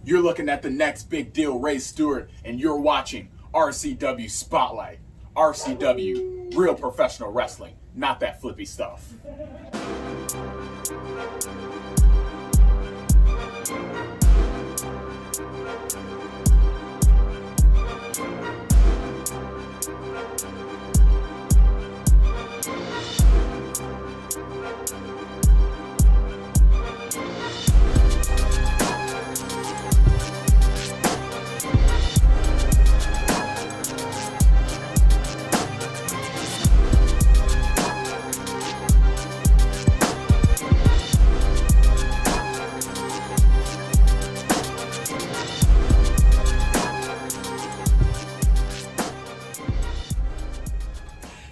You're looking at the next big deal, Ray Stewart, and you're watching RCW Spotlight. RCW, real professional wrestling, not that flippy stuff.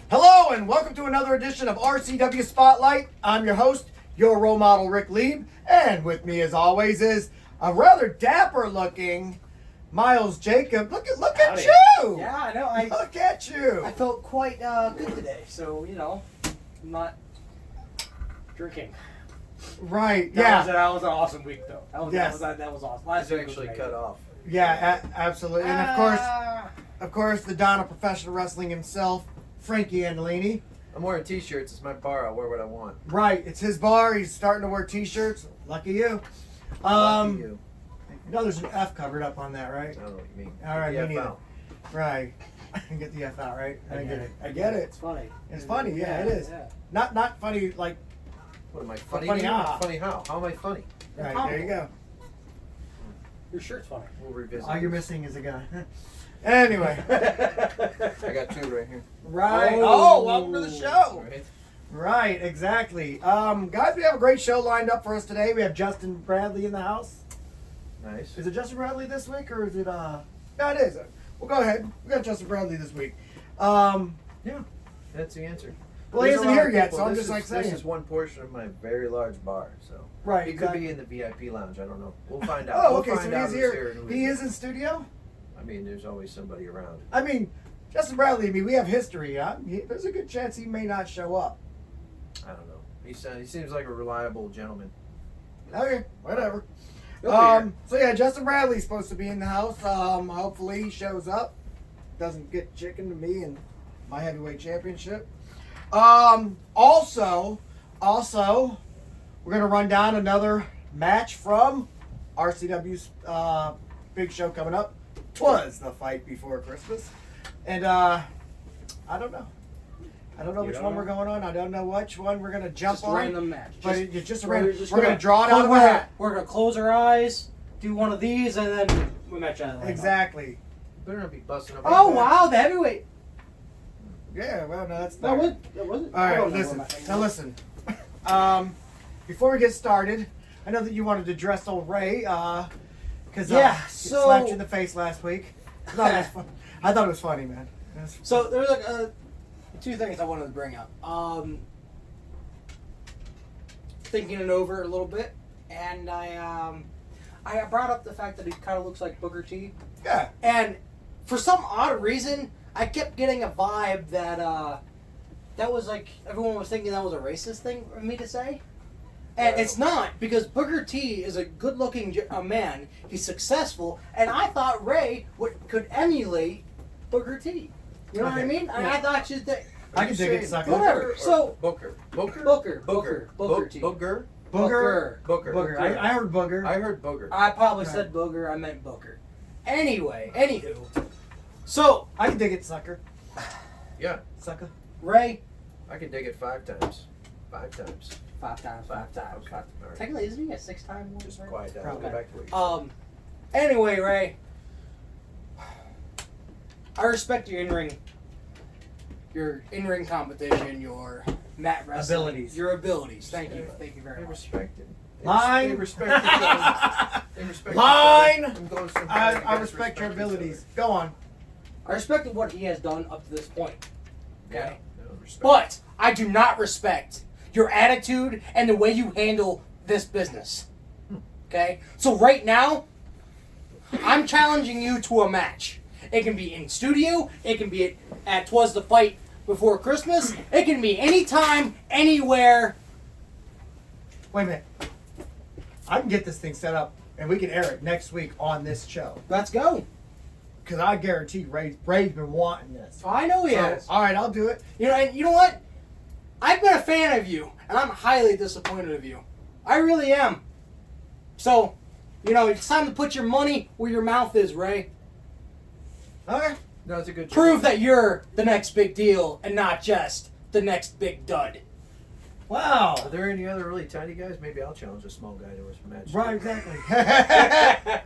Hello and welcome to another edition of RCW Spotlight. I'm your host, your role model, Ric Lieb, and with me as always is a rather dapper looking Miles Jacob. Look at you! Yeah, I know. Look at you! I felt quite good today, so I'm not drinking. Right, That was an awesome week, though. That was awesome. Last week actually was cut off. Yeah, absolutely. And of course, the Don of professional wrestling himself, Frankie Andolini. I'm wearing t-shirts. It's my bar. I'll wear what I want. Right, it's his bar. He's starting to wear t-shirts. Lucky you. Lucky you. You know there's an F covered up on that, right? I don't know what you mean. All right, Get me the neither. F out. Right. Get the F out, right? I get it. I get it. It's funny. It's funny, yeah, it is. Yeah. Not funny like. What am I funny? Funny how? Funny how? How am I funny? Right, there you go. Your shirt's funny. We'll revisit. All you're missing is a gun. Anyway. I got two right here. Right. Oh, welcome to the show. Right. Right, exactly. Guys, we have a great show lined up for us today. We have Justin Bradley in the house. Nice. Is it Justin Bradley this week or is it No, it is. Well, go ahead. We got Justin Bradley this week. Yeah, that's the answer. Well, he There's isn't a lot here of yet, people. so I'm This just is- like saying. This is one portion of my very large bar, so. Right, He exactly. could be in the VIP lounge. I don't know. We'll find out. Oh, We'll okay, find so out he's who's here. and who He isn't. is in studio? I mean, there's always somebody around. I mean, Justin Bradley, we have history. There's a good chance he may not show up. I don't know. He seems like a reliable gentleman. Okay, whatever. He'll be here. So yeah, Justin Bradley's supposed to be in the house. Hopefully he shows up. Doesn't get chicken to me and my heavyweight championship. Also, we're gonna run down another match from RCW's big show coming up. 'Twas the fight before Christmas, and I don't know. I don't know You which don't one know? we're going on. I don't know which one we're gonna jump Just on. random match. But it's just a we're random. just We're gonna draw it out of a hat. We're gonna close our eyes, do one of these, and then we match out. Exactly. Better not be busting up. Oh like that. wow, the heavyweight. Yeah. Well, no, that's That fair. was it. All right, listen. Now listen. Before we get started, I know that you wanted to dress old Ray, because Yeah, he so- slapped you in the face last week. I thought it was funny, man. So there was like two things I wanted to bring up. Thinking it over a little bit, and I brought up the fact that he kind of looks like Booker T. Yeah. And for some odd reason, I kept getting a vibe that that was like everyone was thinking that was a racist thing for me to say. And it's not, because Booker T is a good-looking man. He's successful, and I thought Ray could emulate Booker T. You know what I Okay. mean? And Yeah. I thought you'd think, I can dig it, sucker. Whatever. So- Booker. Booker T. Booger. Booger. Booger. Booger. I heard booger. I heard booger. I probably Right. said booger. I meant Booker. Anyway, anywho, so I can dig it, sucker. Yeah, Sucker. Ray, I can dig it 5 times. 5 times. five times. Okay. All right. Technically, isn't he a 6-time one? Just quiet down. Probably. Go back to what you said. Anyway, Ray, I respect your in-ring competition, your mat wrestling, Abilities. your abilities. Thank you very They much. respect it. Line. They respect each other. They respect Line. each other. I'm going some I guys respect your each other. abilities. Go on. I respect what he has done up to this point. Yeah. Okay, No, respect. but I do not respect your attitude and the way you handle this business. Okay, so right now, I'm challenging you to a match. It can be in studio. It can be at 'Twas the Fight before Christmas. It can be anytime, anywhere. Wait a minute. I can get this thing set up and we can air it next week on this show. Let's go. Because I guarantee Ray's been wanting this. I know he has. All right, I'll do it. And you know what? I've been a fan of you, and I'm highly disappointed of you. I really am. So, it's time to put your money where your mouth is, Ray. Okay. No, it's a good Prove that you're the next big deal and not just the next big dud. Wow. Are there any other really tiny guys? Maybe I'll challenge a small guy to a match. Right, exactly.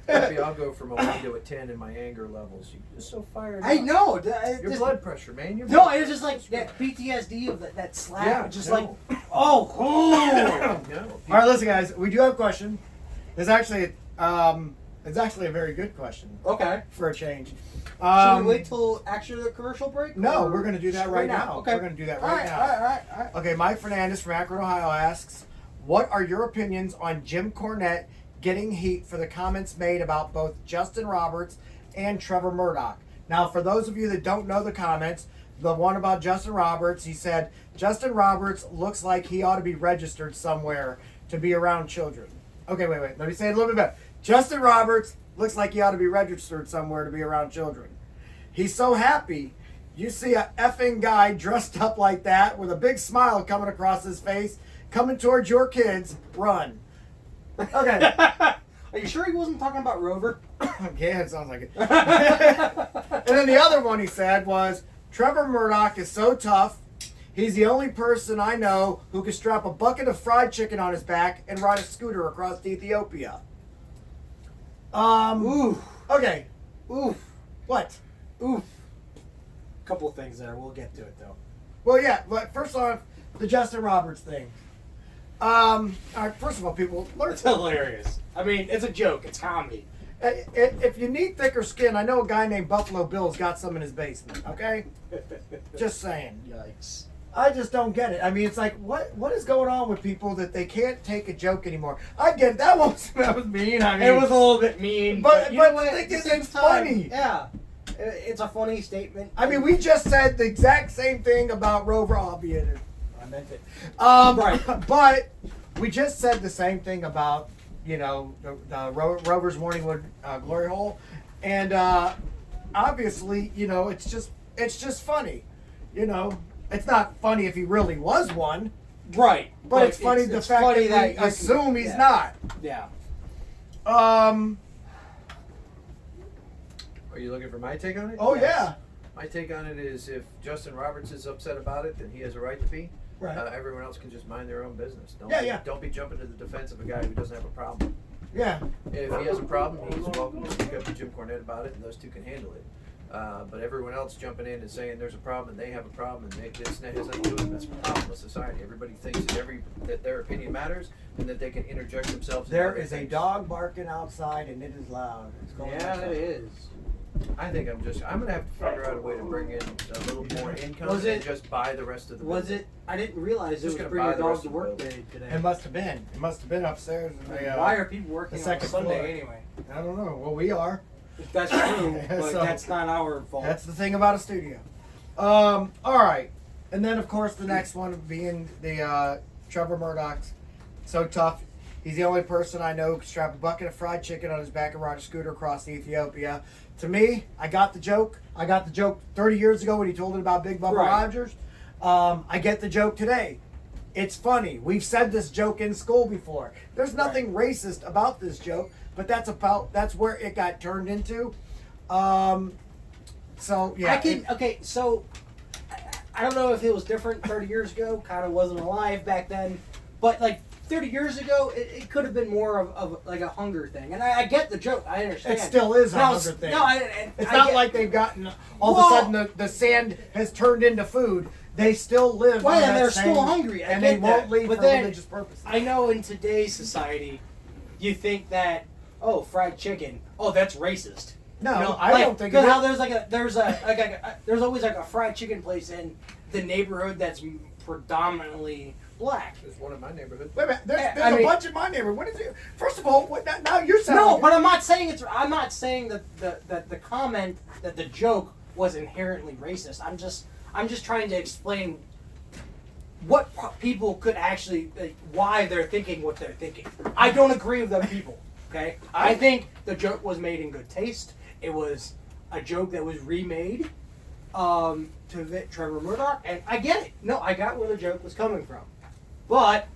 Maybe I'll go from a 1 to a 10 in my anger levels. You're just so fired I up. know. Your blood pressure, man. Your No, blood it was just like that PTSD of that slap. Yeah, just no. like, oh. No. All right, listen, guys. We do have a question. It's actually a very good question Okay. for a change. Should we wait till actually the commercial break? No, or we're going to do that straight right now. Okay. We're going to do that All right now. All right. Okay, Mike Fernandez from Akron, Ohio asks, what are your opinions on Jim Cornette getting heat for the comments made about both Justin Roberts and Trevor Murdoch? Now, for those of you that don't know the comments, the one about Justin Roberts, he said, Justin Roberts looks like he ought to be registered somewhere to be around children. Okay, wait. Let me say it a little bit better. Justin Roberts looks like he ought to be registered somewhere to be around children. He's so happy. You see a effing guy dressed up like that with a big smile coming across his face, coming towards your kids, run. Okay. Are you sure he wasn't talking about Rover? Yeah, it sounds like it. And then the other one he said was, Trevor Murdoch is so tough. He's the only person I know who can strap a bucket of fried chicken on his back and ride a scooter across to Ethiopia. Ooh. Okay. Ooh. What? Ooh. Couple of things there. We'll get to it, though. Well, yeah, but first off, the Justin Roberts thing. All right, first of all, people, learn. It's hilarious. I mean, it's a joke. It's comedy. If you need thicker skin, I know a guy named Buffalo Bill's got some in his basement, okay? Just saying. Yikes. I just don't get it. I mean, it's like, what is going on with people that they can't take a joke anymore? I get that was mean. I mean, It was a little bit mean. But you know the what? thing At the is, same it's time, funny. Yeah. It's a funny statement. I mean, we just said the exact same thing about Rover, albeit I meant it. Right. But we just said the same thing about, the Rover's Morningwood Glory Hole. And obviously, it's just funny. It's not funny if he really was one. Right. But it's funny the fact funny that we you assume he's yeah. not. Yeah. Are you looking for my take on it? Oh, Yes. yeah. My take on it is if Justin Roberts is upset about it, then he has a right to be. Right. Everyone else can just mind their own business. Don't be jumping to the defense of a guy who doesn't have a problem. Yeah. If he has a problem, he's welcome to speak up to Jim Cornette about it, and those two can handle it. But everyone else jumping in and saying there's a problem and they have a problem and this has nothing to do with it. That's a problem with society. Everybody thinks that their opinion matters and that they can interject themselves. There is a dog barking outside and it is loud. It's going Yeah, outside. it is. I think I'm gonna have to figure out a way to bring in a little more income Was and it- just buy the rest of the. Was building. it? I didn't realize it Just was gonna bring buy your the dog rest to of the work building. day today. It must have been. It must have been upstairs. In the, Why are people working the on a second Sunday floor. anyway? I don't know. Well, we are. That's true, but So- that's not our fault. That's the thing about a studio. All right. And then, of course, the next one being the Trevor Murdoch's so tough. He's the only person I know who can strap a bucket of fried chicken on his back and ride a scooter across Ethiopia. To me, I got the joke. I got the joke 30 years ago when he told it about Big Bubba Right. Rogers. I get the joke today. It's funny. We've said this joke in school before. There's nothing racist about this joke, but that's where it got turned into. So yeah. So I don't know if it was different 30 years ago. Kind of wasn't alive back then, but like 30 years ago, it could have been more of like a hunger thing. And I get the joke. I understand. It still is a No, hunger thing. No, It's I not get- like they've gotten all of a sudden the sand has turned into food. They still live. Well, on and that they're same- still hungry. I and get they won't that. leave But for then, religious purposes. I know in today's society, you think that fried chicken. Oh, that's racist. No, I like, don't think because it how is. there's always like a fried chicken place in the neighborhood that's predominantly black. There's one in my neighborhood. Wait a minute. There's I a mean- bunch in my neighborhood. What is it? First of all, now you're saying No, but I'm not saying that the comment that the joke was inherently racist. I'm just trying to explain what people could actually why they're thinking what they're thinking. I don't agree with them people. Okay, I think the joke was made in good taste. It was a joke that was remade to fit Trevor Murdoch, and I get it. No, I got where the joke was coming from, but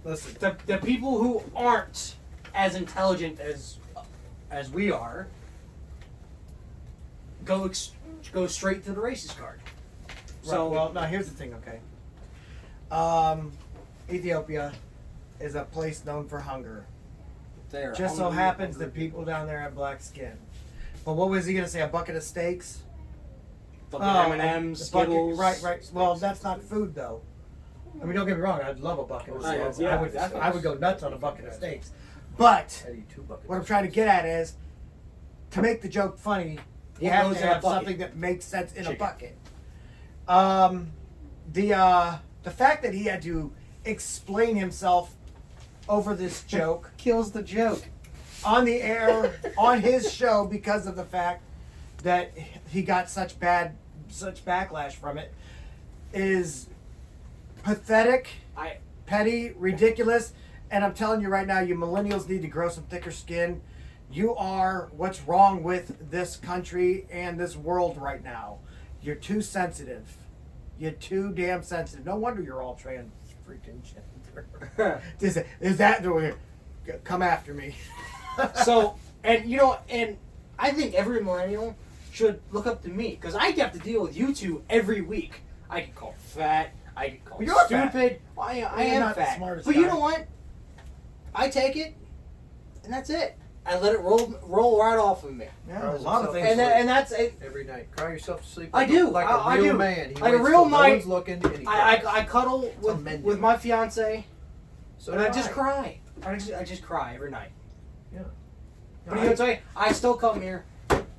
Listen, the people who aren't as intelligent as we are go straight to the racist card. So well, now here's the thing, okay? Ethiopia is a place known for hunger. they're Just so hungry- happens hungry that people down there have black skin. But what was he gonna say? A bucket of steaks? Fucking M&M's, a bucket- Skittles. Right. Well, that's not food though. I mean, don't get me wrong. I'd love a bucket of Oh, yeah, steaks. yeah, I would definitely. go nuts on a bucket of steaks. But I'd eat 2 buckets. what I'm trying to get at is, to make the joke funny, you What have goes to in a have bucket? something that makes sense in a Chicken. bucket. The fact that he had to explain himself over this joke kills the joke. on the air on his show because of the fact that he got such backlash from it is pathetic, petty, ridiculous, and I'm telling you right now, you millennials need to grow some thicker skin. You are what's wrong with this country and this world right now. You're too sensitive. You're too damn sensitive. No wonder you're all trans freaking gender. Is that the way? Come after me. So, and I think every millennial should look up to me because I have to deal with you two every week. I get called fat. I get called Well, you're fat. stupid. Well, I You're am not the fat. smartest But you guy. know what? I take it, and that's it. I let it roll right off of me, Yeah, a lot of things. and that's it. Every night, cry yourself to sleep. I Like do. like I a real do. man. He Like a waits real till no man. one's looking, and he cries. I cuddle It's a menu. with my fiance, So and do I just cry. I just cry every night. Yeah. But you know what? I still come here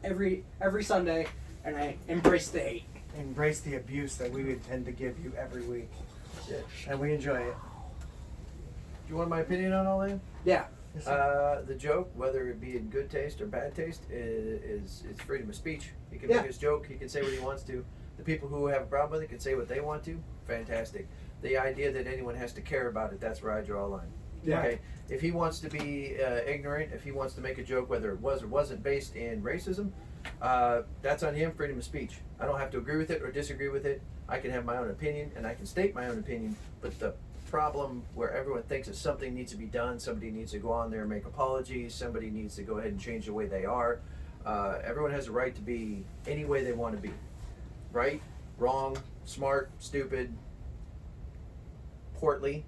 every Sunday, and I embrace the hate. Embrace the abuse that we would tend to give you every week, Yeah. and we enjoy it. Do you want my opinion on all that? Yeah. The joke, whether it be in good taste or bad taste, is freedom of speech. He can Yeah. make his joke. He can say what he wants to. The people who have a problem with it can say what they want to. Fantastic. The idea that anyone has to care about it, that's where I draw a line. Yeah. Okay. If he wants to be ignorant, if he wants to make a joke, whether it was or wasn't based in racism, that's on him. Freedom of speech. I don't have to agree with it or disagree with it. I can have my own opinion and I can state my own opinion. But the problem where everyone thinks that something needs to be done, somebody needs to go on there and make apologies, somebody needs to go ahead and change the way they are. Everyone has a right to be any way they want to be. Right, wrong, smart, stupid, portly,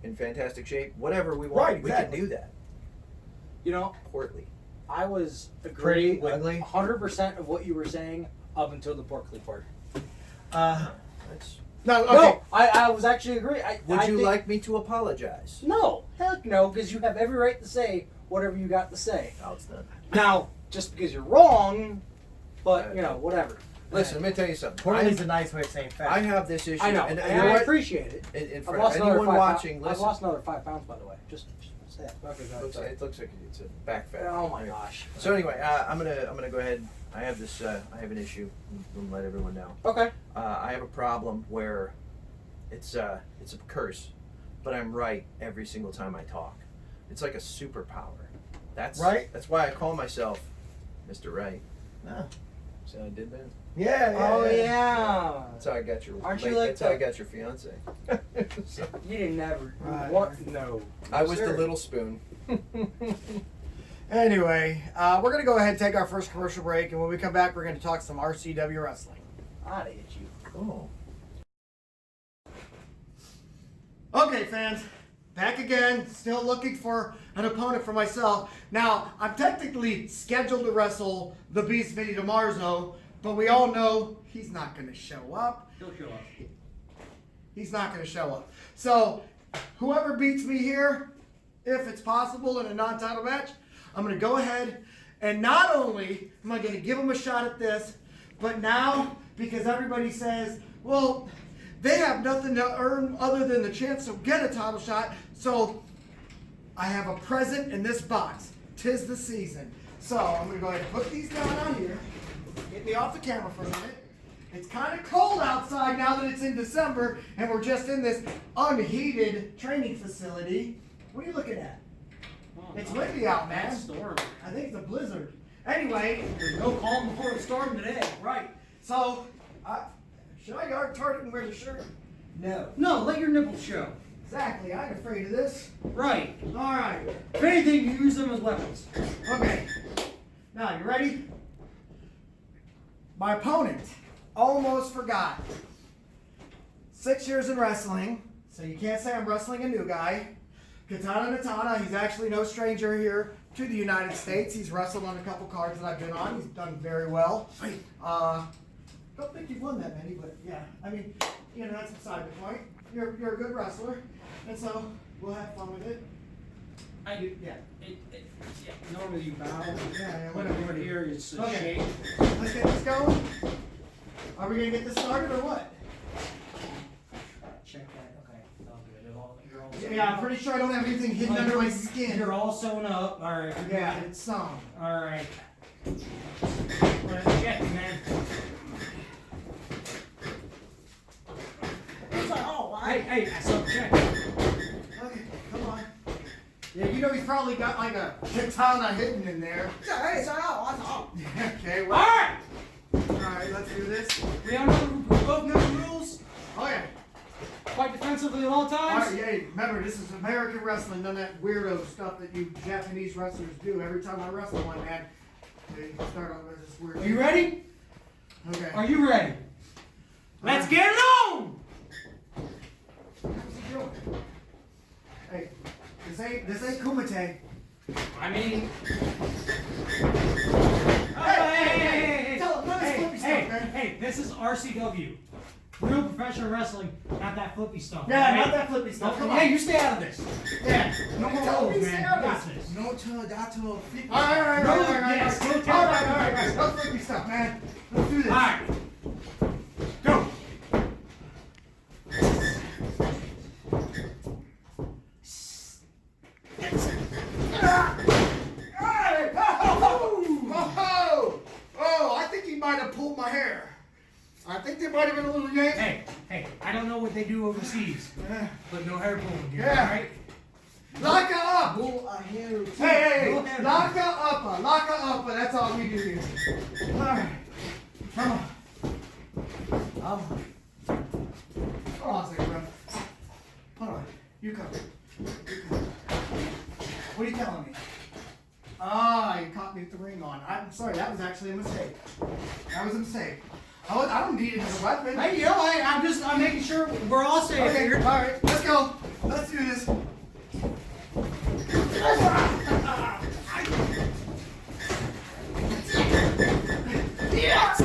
in fantastic shape, whatever we want, Right, we exactly. can do that. You know, Portly. I was Pretty, agreeing with ugly. 100% of what you were saying up until the porkly part. That's, No, okay. No, I was actually agreeing. would I you think- like me to apologize? No, heck no, because you have every right to say whatever you got to say. Now it's done. Now, just because you're wrong, but whatever. Listen, let me tell you something. Portly's a nice way of saying fat. I have this issue. I know, and and you know I what? appreciate it. And I've for lost another anyone 5 watching, pounds. I've listen. lost another 5 pounds, by the way. Just say that. It looks like it's a back fat. Oh my gosh. So anyway, I'm gonna go ahead. I have this. I have an issue. I'm gonna let everyone know. Okay. I have a problem where it's a curse, but I'm right every single time I talk. It's like a superpower. That's Right? That's why I call myself Mr. Right. No. So I did that. Yeah. Oh yeah. That's how I got your. Aren't you like That's how I the- got your fiance. So, You didn't never. Right. What? No. I was Sir. the little spoon. Anyway, we're going to go ahead and take our first commercial break, and when we come back, we're going to talk some RCW wrestling. I'd hit you. Oh. Okay, fans, back again. Still looking for an opponent for myself. Now, I'm technically scheduled to wrestle the Beast Vinny DeMarzo, but we all know he's not going to show up. He'll show up. He's not going to show up. So, whoever beats me here, if it's possible in a non-title match, I'm going to go ahead and not only am I going to give him a shot at this, but now, because everybody says, well, they have nothing to earn other than the chance to get a title shot, so I have a present in this box. 'Tis the season. So, I'm going to go ahead and put these down on here. Get me off the camera for a minute. It's kind of cold outside now that it's in December and we're just in this unheated training facility. What are you looking at? It's windy out, man. Storm. I think it's a blizzard. Anyway, There's no calm before the storm today. right. So, should I yard target and wear the shirt? No. No, let your nipples show. Exactly. I'm afraid of this. Right. All right. If anything, you use them as weapons. Okay. Now, you ready? My opponent almost forgot. 6 years in wrestling, so you can't say I'm wrestling a new guy. Kitana Nitana, he's actually no stranger here to the United States. He's wrestled on a couple cards that I've been on. He's done very well. Don't think you've won that many, but yeah. I mean, that's beside the point. You're a good wrestler, and so we'll have fun with it. Yeah. Normally you bow. Yeah, When whatever. over here, it's a Okay. shake. Let's get this going. Are we gonna get this started or what? Check that. Okay. I'll do it. You're all Yeah, I'm pretty sure I don't have anything hidden under my skin. You're all sewn up. All right. Yeah, it's some. All right. Check, man. Hey, I saw the check. Okay, come on. Yeah, he's probably got like a katana hidden in there. Okay, well. Alright, let's do this. We both know the rules. Oh yeah. Fight defensively at all times. Alright, yeah, remember this is American wrestling, none of that weirdo stuff that you Japanese wrestlers do. Every time I wrestle one, man, they start off with this weird. Are you ready? Okay. Are you ready? Let's get it on! What's he doing? Hey, this ain't Kumite. I mean, Hey, tell him, let us flippy stuff, man. hey, this is RCW. Real professional wrestling, not that flippy stuff. Yeah, okay? not that flippy stuff. Come on. Hey, you stay out of this. Yeah. No more Tell me rules, stay man. out You of got this. this. No to that to a fit. All right. Yes, go tell All right. No flippy stuff, man. Let's do this. All right. Go. I think he might have pulled my hair. I think there might have been a little yank. Hey, I don't know what they do overseas, but no hair pulling here, Yeah. all right? Lock her up. Pull a hair too. Hey, Go ahead. lock her up. That's all we do here. All right. Come on. Hold on a second, bro. Hold on. You come. What are you telling me? You caught me with the ring on. I'm sorry, that was actually a mistake. That was a mistake. I don't need it as a weapon. Hey, I'm making sure we're all safe Okay, here. alright, let's go. Let's do this. Yes!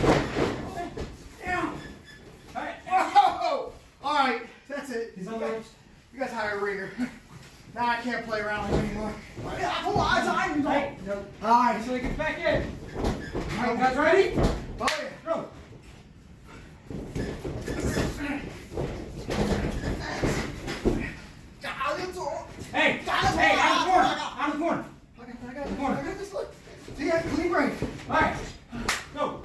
Whoa! Alright, that's it. He's on the ropes. You guys hire a ringer. Now I can't play around with you anymore. Hey, no. Alright. Until he gets back in. All right, guys, ready? Oh yeah. Go. Hey, out of the corner. Out of the corner. I got this look. See, I have clean break. All right, go.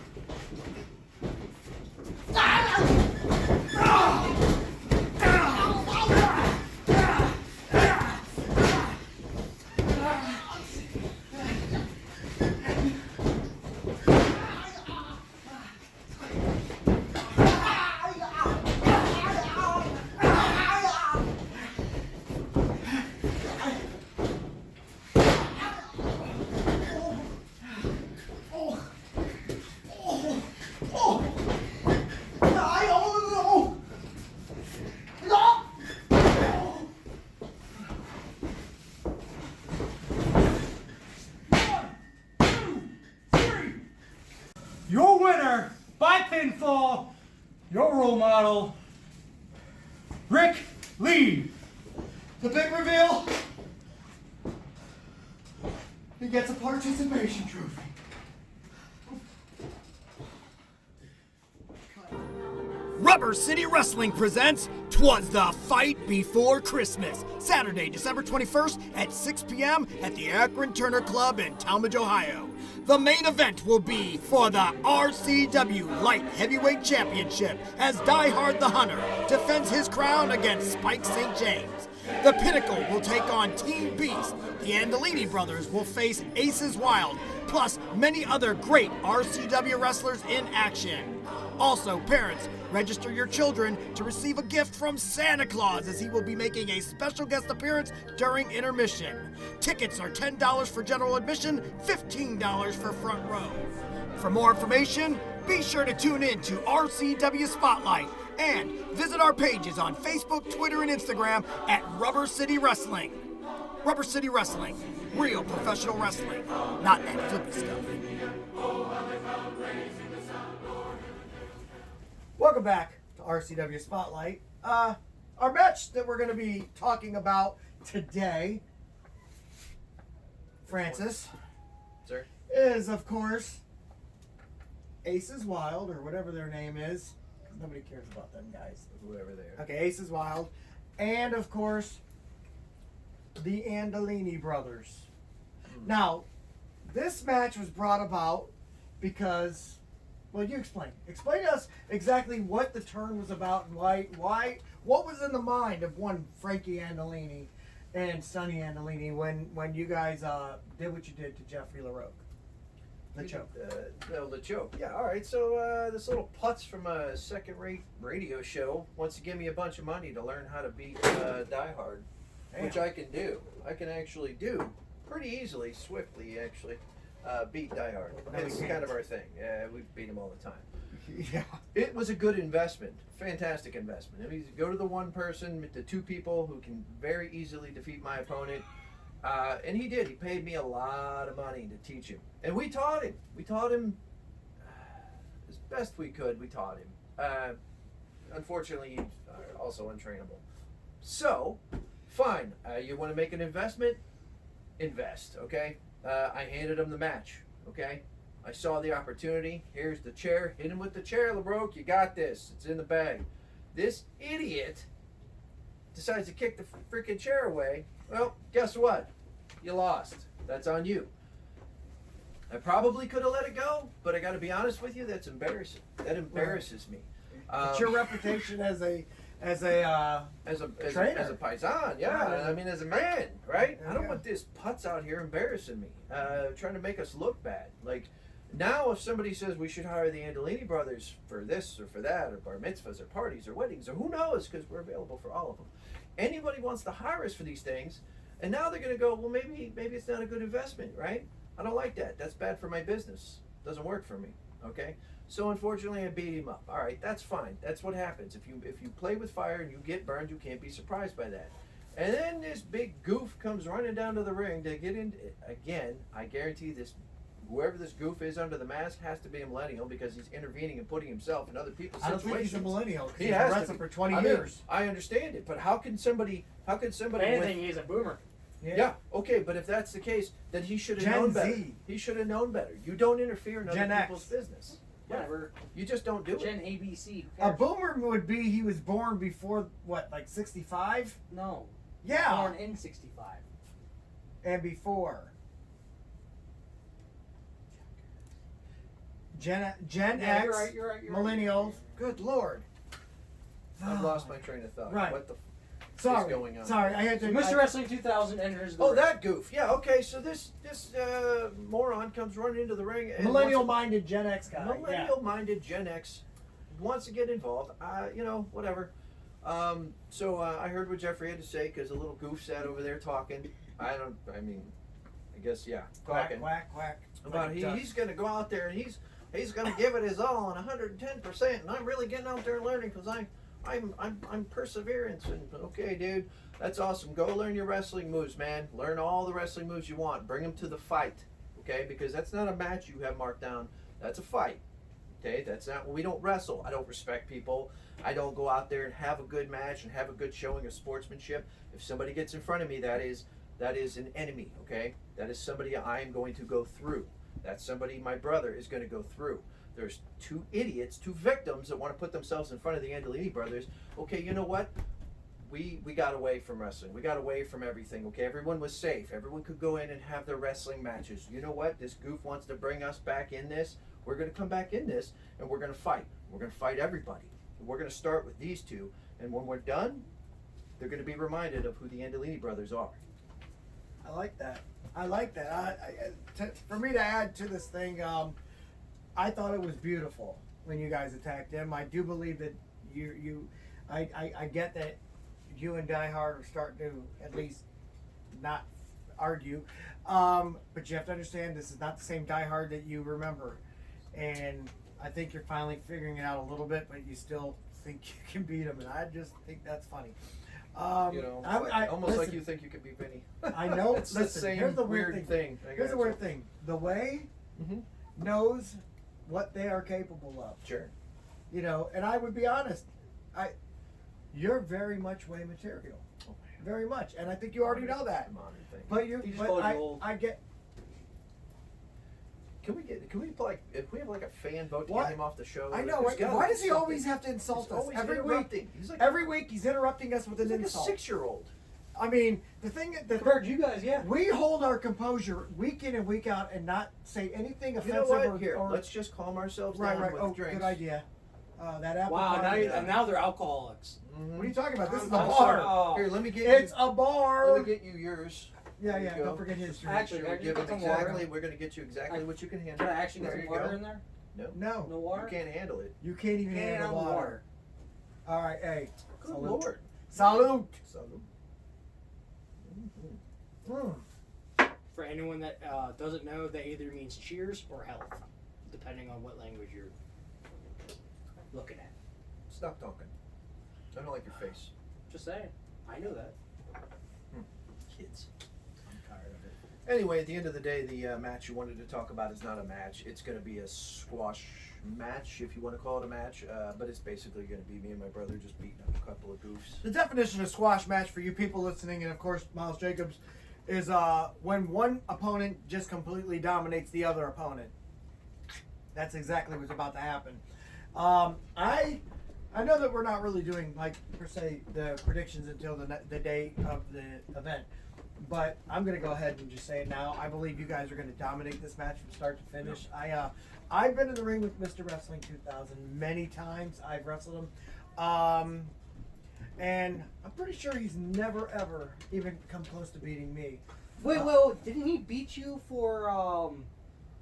Your winner by pinfall, your role model, Ric Lieb. The big reveal. He gets a participation trophy. Rubber City Wrestling presents 'Twas the Fight Before Christmas, Saturday, December 21st at 6 p.m. at the Akron Turner Club in Talmadge, Ohio. The main event will be for the RCW Light Heavyweight Championship as Die Hard the Hunter defends his crown against Spike St. James. The Pinnacle will take on Team Beast. The Andolini brothers will face Aces Wild, plus many other great RCW wrestlers in action. Also, parents, register your children to receive a gift from Santa Claus as he will be making a special guest appearance during intermission. Tickets are $10 for general admission, $15 for front row. For more information, be sure to tune in to RCW Spotlight and visit our pages on Facebook, Twitter, and Instagram at Rubber City Wrestling. Rubber City Wrestling, real professional wrestling, not that flippy stuff. Welcome back to RCW Spotlight. Our match that we're going to be talking about today, Francis, Sir? is of course Aces Wild, or whatever their name is. Nobody cares about them guys. Whoever they are. Okay, Aces Wild, and of course the Andolini brothers. Now, this match was brought about because, well, you explain. Explain to us exactly what the turn was about and why, what was in the mind of one Frankie Andolini and Sonny Andolini when you guys did what you did to Jeffrey LaRoque. The choke. The choke. Yeah, all right. So this little putz from a second-rate radio show wants to give me a bunch of money to learn how to beat Die Hard, which I can do. I can actually do pretty easily, swiftly, actually. Beat Die Hard. It's kind of our thing. We beat him all the time. Yeah. It was a good investment. Fantastic investment. I mean, go to the one person, the two people who can very easily defeat my opponent. And he did. He paid me a lot of money to teach him. And we taught him. We taught him as best we could. We taught him. Unfortunately, he's also untrainable. So, fine. You want to make an investment? Invest, okay? I handed him the match, okay? I saw the opportunity. Here's the chair. Hit him with the chair, LaBroke. You got this. It's in the bag. This idiot decides to kick the freaking chair away. Well, guess what? You lost. That's on you. I probably could have let it go, but I got to be honest with you. That's embarrassing. That embarrasses me. It's your reputation as a trainer. As a paisan, yeah. Right. I mean, as a man, right? Yeah, I don't yeah. want this putz out here embarrassing me, trying to make us look bad. Like, now if somebody says we should hire the Andolini brothers for this or for that, or bar mitzvahs or parties or weddings, or who knows, because we're available for all of them. Anybody wants to hire us for these things, and now they're going to go, well, maybe it's not a good investment, right? I don't like that. That's bad for my business. Doesn't work for me, okay? So unfortunately, I beat him up. All right, that's fine. That's what happens. If you play with fire and you get burned, you can't be surprised by that. And then this big goof comes running down to the ring to get in. Again, I guarantee this, whoever this goof is under the mask has to be a millennial because he's intervening and putting himself in other people's I don't situations. think he's a millennial because He he's has been to wrestling be. for 20 I mean, years. I understand it, but how can somebody Anything, he's a boomer. yeah, okay, but if that's the case, then he should have Gen known better. Z. He should have known better. You don't interfere in Gen other X. people's business. Yeah, Whatever. you just don't do Gen it. ABC. Who A cares? boomer would be he was born before what, like 65? No. Yeah. Born in 65. And before. Gen Yeah, X, you're right. millennials. Good lord. I've lost my train of thought. Right. What the Sorry. going on? Sorry, I had to. Mr. Wrestling 2000 enters the Oh, ring. that goof. Yeah, okay, so this moron comes running into the ring. And Millennial-minded Gen X guy. Millennial-minded Gen X wants to get involved. Whatever. So I heard what Jeffrey had to say because a little goof sat over there talking. I guess, yeah. Quack, Talking. quack, quack. About he's going to go out there and he's going to give it his all and 110%. And I'm really getting out there and learning because I'm perseverance. And okay, dude, that's awesome. Go learn your wrestling moves, man. Learn all the wrestling moves you want. Bring them to the fight, okay? Because that's not a match you have marked down. That's a fight, okay? That's not. We don't wrestle. I don't respect people. I don't go out there and have a good match and have a good showing of sportsmanship. If somebody gets in front of me, that is an enemy, okay? That is somebody I am going to go through. That's somebody my brother is going to go through. There's two idiots, two victims that want to put themselves in front of the Andolini brothers. Okay, you know what? We got away from wrestling. We got away from everything, okay? Everyone was safe. Everyone could go in and have their wrestling matches. You know what? This goof wants to bring us back in this. We're going to come back in this, and we're going to fight. We're going to fight everybody. We're going to start with these two, and when we're done, they're going to be reminded of who the Andolini brothers are. I like that. I like that. For me to add to this thing, I thought it was beautiful when you guys attacked him. I do believe that I get that you and Die Hard are starting to at least not argue, but you have to understand this is not the same Die Hard that you remember, and I think you're finally figuring it out a little bit, but you still think you can beat him, and I just think that's funny. Almost like you think you could beat Vinny. I know. It's Listen, the same here's the weird thing. Here's the weird thing. The way knows what they are capable of. Sure. And I would be honest, you're very much way material. Oh, Very much. And I think you already know that. But I get. Can we if we have like a fan vote to What? get him off the show? I know. there's gotta Why be does he something. always have to insult He's us? always Every interrupting. week. He's Every week he's interrupting us with an like insult. a 6-year-old. I mean, the thing that Compared to you guys, yeah. we hold our composure week in and week out and not say anything You offensive know what? Here, or let's just calm ourselves right, down right. with Oh, drinks. good idea. That apple Wow, pie. now they're alcoholics. Mhm. What are you talking about? This is a I'm bar. sorry. Oh. Here, let me get It's you. a bar. Let me get you yours. Yeah, There you yeah. go. Don't forget his drink. Actually, We're can I just given get some exactly. water? We're going to get you exactly what you can handle. Can I actually get There some you water go. in there? No, No, No water? you can't handle it. you can't even Can't handle handle water. All right, hey. Good salute. Lord. Salute. Salute. For anyone that doesn't know, that either means cheers or health, depending on what language you're looking at. Stop talking. I don't like your face. Just saying. I know that. Kids. I'm tired of it. Anyway, at the end of the day, the match you wanted to talk about is not a match. It's going to be a squash match, if you want to call it a match. But it's basically going to be me and my brother just beating up a couple of goofs. The definition of squash match for you people listening, and of course Miles Jacobs, is when one opponent just completely dominates the other opponent. That's exactly what's about to happen. I know that we're not really doing, like, per se, the predictions until the day of the event. But I'm going to go ahead and just say it now. I believe you guys are going to dominate this match from start to finish. I've been in the ring with Mr. Wrestling 2000 many times. I've wrestled him. And I'm pretty sure he's never, ever even come close to beating me. Wait, didn't he beat you for,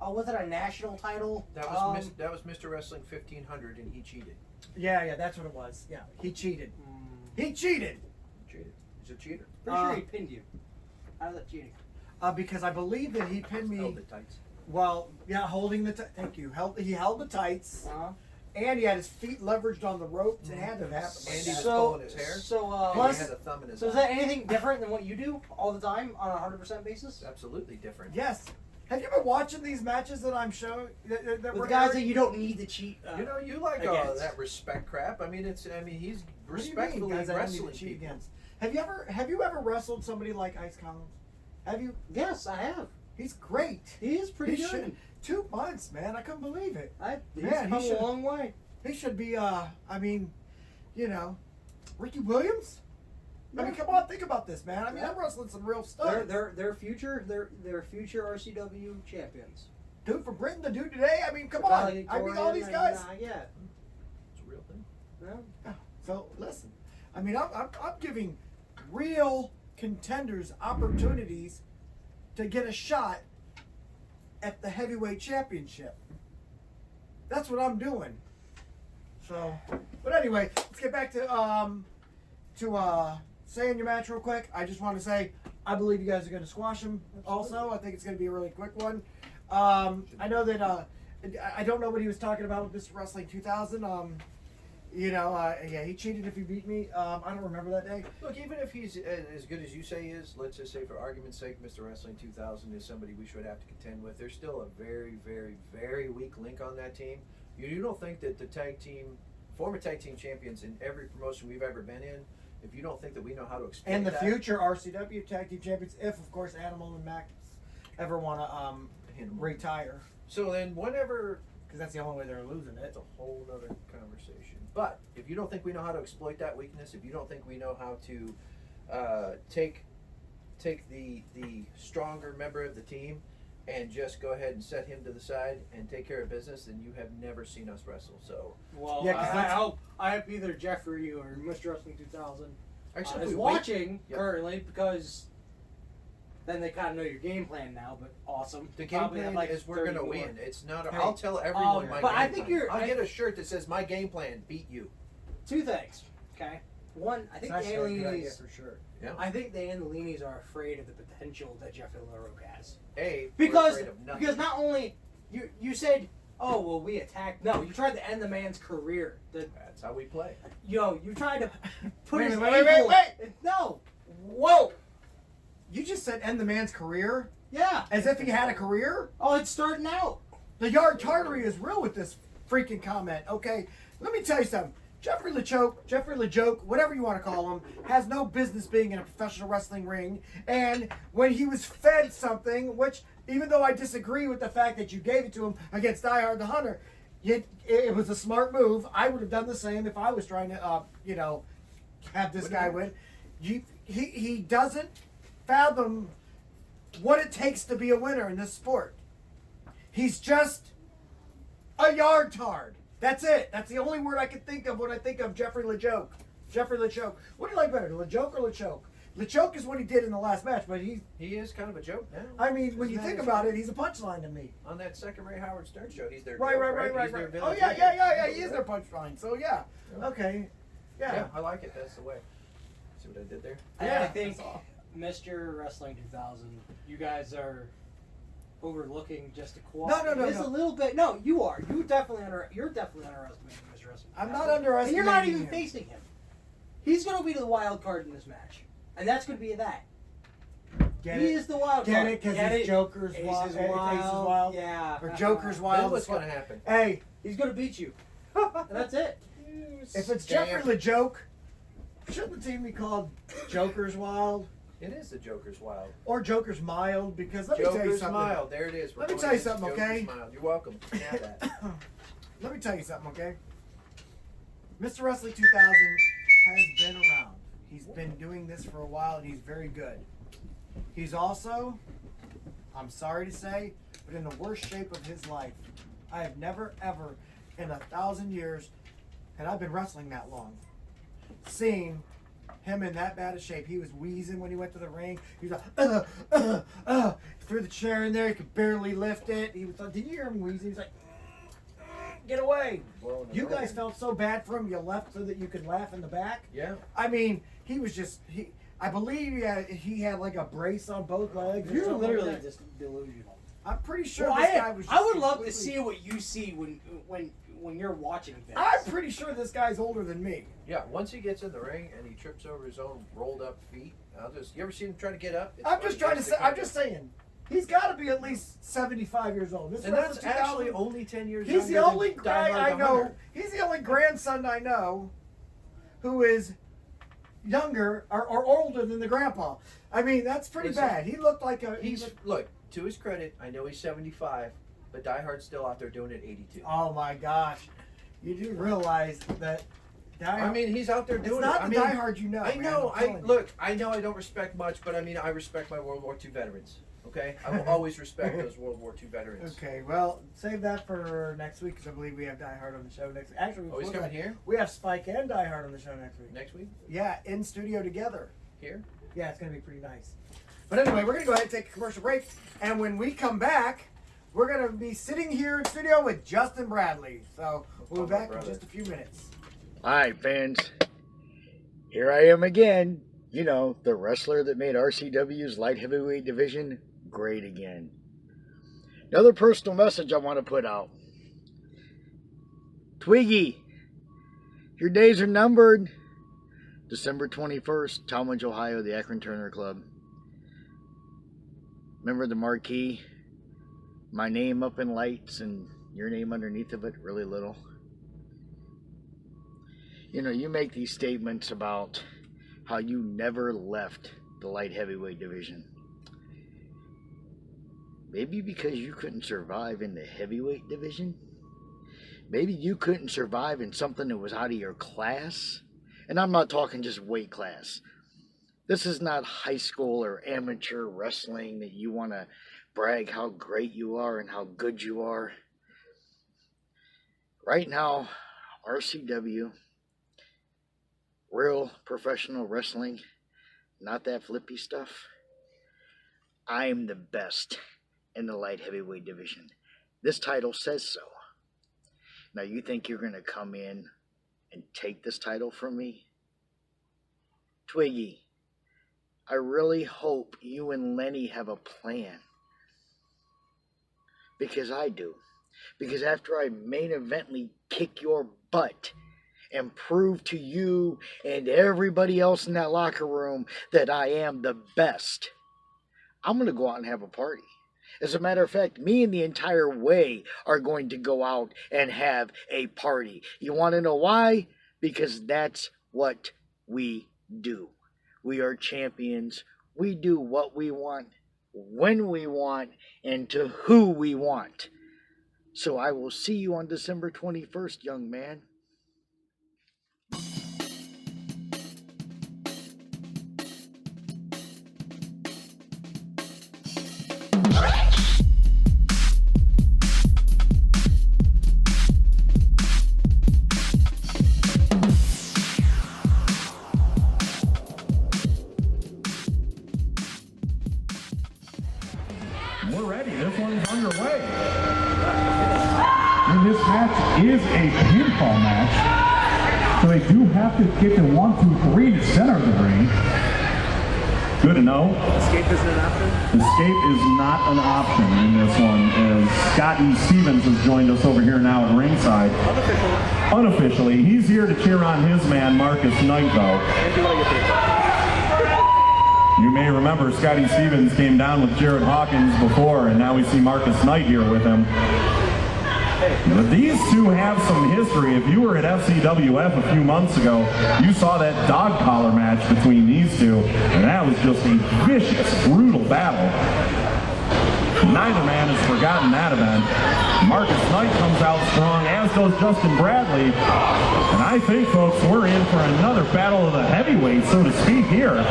was it a national title? That was Mr. Wrestling 1500, and he cheated. Yeah, that's what it was. Yeah, he cheated. He cheated! Cheated. He's a cheater. Pretty sure he pinned you. How is that cheating? Because I believe that he pinned me. Held the tights. Well, yeah, holding the thank you. He held the tights, and he had his feet leveraged on the ropes. It had to happen. And he was So- pulling his hair. So, And Plus- he had a thumb in his so is eye. that anything different than what you do all the time on a 100% basis? It's absolutely different. Yes. Have you been watching these matches that I'm showing? That With we're guys that airing? you don't need to cheat. You know, you like against. that respect crap. I mean, he's What do you mean, respectfully guys I don't need to wrestling cheat people. against? Have you ever wrestled somebody like Ice Collins? Have you? Yes, I have. He's great. He is pretty He good. should. 2 months, man. I couldn't believe it. He's Man, he come should- a long way. He should be. Ricky Williams. I mean, come on, think about this, man. I mean, I'm wrestling some real stuff. They're future RCW champions. Dude from Britain, the dude today. I mean, come on. I mean, all Valedictorian these guys. yeah. It's a real thing. No. So listen, I mean, I'm giving real contenders opportunities to get a shot at the heavyweight championship. That's what I'm doing. So, but anyway, let's get back to saying your match real quick. I just want to say I believe you guys are going to squash him. Also, I think it's going to be a really quick one. I know that I don't know what he was talking about with Mr. Wrestling 2000. Yeah, he cheated if he beat me. I don't remember that day. Look, even if he's as good as you say he is, let's just say for argument's sake, Mr. Wrestling 2000 is somebody we should have to contend with. There's still a very, very, very weak link on that team. You don't think that the former tag team champions in every promotion we've ever been in, if you don't think that we know how to explain And the that, future RCW Tag Team Champions, if of course Animal and Max ever want to retire, So then whenever, because that's the only way they're losing it. that's a whole other conversation. But if you don't think we know how to exploit that weakness, if you don't think we know how to take the stronger member of the team and just go ahead and set him to the side and take care of business, then you have never seen us wrestle. So Well, Yeah, 'cause I that's- hope either Jeffrey or Mr. Wrestling 2000 Actually, if is we wait- watching Yep. currently because then they kind of know your game plan now. But awesome. The game Probably have, plan like, is we're 30 gonna more. win. It's not. Hey, I'll tell everyone my but game I think plan. you're- I'll get a shirt that says my game plan beat you. Two things. Okay. One, I think It's the actually a good idea Andolinis. for sure. I think the Andolinis are afraid of the potential that Jeffrey LaRoque has. We're Because afraid of nothing. because not only you said, oh well, we attacked. No, you tried to end the man's career. That's how we play. You tried to put Wait, his wait, ankle. wait. No. Whoa! You just said end the man's career? Yeah. As if he had a career? Oh, it's starting out. The yard tartary is real with this freaking comment. Okay, let me tell you something. Jeffrey LeJoke, whatever you want to call him, has no business being in a professional wrestling ring. And when he was fed something, which, even though I disagree with the fact that you gave it to him against Die Hard the Hunter, it was a smart move. I would have done the same if I was trying to, have this guy win. He doesn't fathom what it takes to be a winner in this sport. He's just a yard tard. That's it. That's the only word I can think of when I think of Jeffrey LeJoke. Jeffrey LeJoke. What do you like better, LeJoke or LeChoke? LeChoke is what he did in the last match, but He is kind of a joke now. I mean, when you Isn't think that about it, he's a punchline to me. On that second Ray Howard Stern show, he's their Right. joke, He's their Oh, villain yeah. too. He is their punchline. So, yeah. Okay. Yeah, Yeah. I like it. That's the way. See what I did there? Yeah, I think that's all. Mr. Wrestling 2000, you guys are overlooking just a No. Just a little bit. No, you are. You're definitely underestimating Mr. Wrestling. I'm not 2000. underestimating And you're not even him. facing him. He's going to be the wild card in this match, and that's going to be that. Get He it? is the wild Get card. it? Because Get he's it? Joker's Ace wild. is Ace is wild. Yeah. Or Joker's Then wild. what's going to happen? Hey, He's going to beat you. And that's it. if it's Damn. Jeffrey LeJoke, shouldn't the team be called Joker's Wild? It is the Joker's Wild. Or Joker's Mild? Because let me tell you Joker's something. Mild. There it is. We're Let me going tell you into something, Joker's okay? Mild. You're welcome. You can have that. Let me tell you something, okay? Mr. Wrestling 2000 has been around. He's been doing this for a while, and he's very good. He's also, I'm sorry to say, but in the worst shape of his life. I have never, ever, in 1,000 years, and I've been wrestling that long, seen him in that bad a shape. He was wheezing when he went to the ring. He was like, threw the chair in there. He could barely lift it. He was. Did you hear him wheezing? He was like, get away. Blowing it You guys over. felt so bad for him, you left so that you could laugh in the back? Yeah. I mean, he was just, I believe he had like a brace on both legs. or You're something literally like that. just delusional. I'm pretty sure Well, this guy was just I would love to completely- see what you see when you're watching this. I'm pretty sure this guy's older than me. Yeah, once he gets in the ring and he trips over his own rolled up feet, you ever seen him try to get up? It's I'm funny just trying to just say, I'm come just down. saying, he's got to be at least 75 years old. This And that's wrestler 2000 actually only 10 years He's the younger only than Die guy Hard I the know. Hunter. He's the only grandson I know who is younger or older than the grandpa. I mean, that's pretty Listen, bad. He looked like a. Look, to his credit, I know he's 75, but Die Hard's still out there doing it 82. Oh my gosh, you do realize that. I mean, he's out there it's doing not it. the Die Hard you know. I man, know. I'm telling you. Look, I know I don't respect much, but I mean, I respect my World War II veterans. Okay, I will always respect those World War II veterans. Okay, well, save that for next week because I believe we have Die Hard on the show next week. Actually, Oh, he's before coming that, here we have Spike and Die Hard on the show next week. next week. Yeah, in studio together. Here. Yeah, it's going to be pretty nice. But anyway, we're going to go ahead and take a commercial break. And when we come back, we're going to be sitting here in studio with Justin Bradley. So we'll be back in just a few minutes. All right, fans. Here I am again. You know, the wrestler that made RCW's light heavyweight division great again. Another personal message I want to put out. Twiggy, your days are numbered. December 21st, Talmadge, Ohio, the Akron Turner Club. Remember the marquee? My name up in lights and your name underneath of it, really little. You know, you make these statements about how you never left the light heavyweight division. Maybe because you couldn't survive in the heavyweight division? Maybe you couldn't survive in something that was out of your class? And I'm not talking just weight class. This is not high school or amateur wrestling that you want to brag how great you are and how good you are. Right now, RCW, real professional wrestling, not that flippy stuff, I am the best in the light heavyweight division. This title says so. Now you think you're going to come in and take this title from me? Twiggy, I really hope you and Lenny have a plan. Because I do. Because after I main evently kick your butt and prove to you and everybody else in that locker room that I am the best, I'm going to go out and have a party. As a matter of fact, me and the entire way are going to go out and have a party. You want to know why? Because that's what we do. We are champions. We do what we want, when we want, and to who we want. So I will see you on December 21st, young man. We're ready. This one's underway. And this match is a pinfall match. So they do have to get to 1, 2, 3 in the center of the ring. Good to know. Escape isn't an option? Escape is not an option in this one, as Scotty Stevens has joined us over here now at ringside. Unofficially. He's here to cheer on his man, Marcus Knight, though. And do you want to get paid? You may remember Scotty Stevens came down with Jared Hawkins before, and now we see Marcus Knight here with him. But these two have some history. If you were at FCWF a few months ago, you saw that dog collar match between these two, and that was just a vicious, brutal battle. Neither man has forgotten that event. Marcus Knight comes out strong, as does Justin Bradley. And I think, folks, we're in for another battle of the heavyweights, so to speak, here.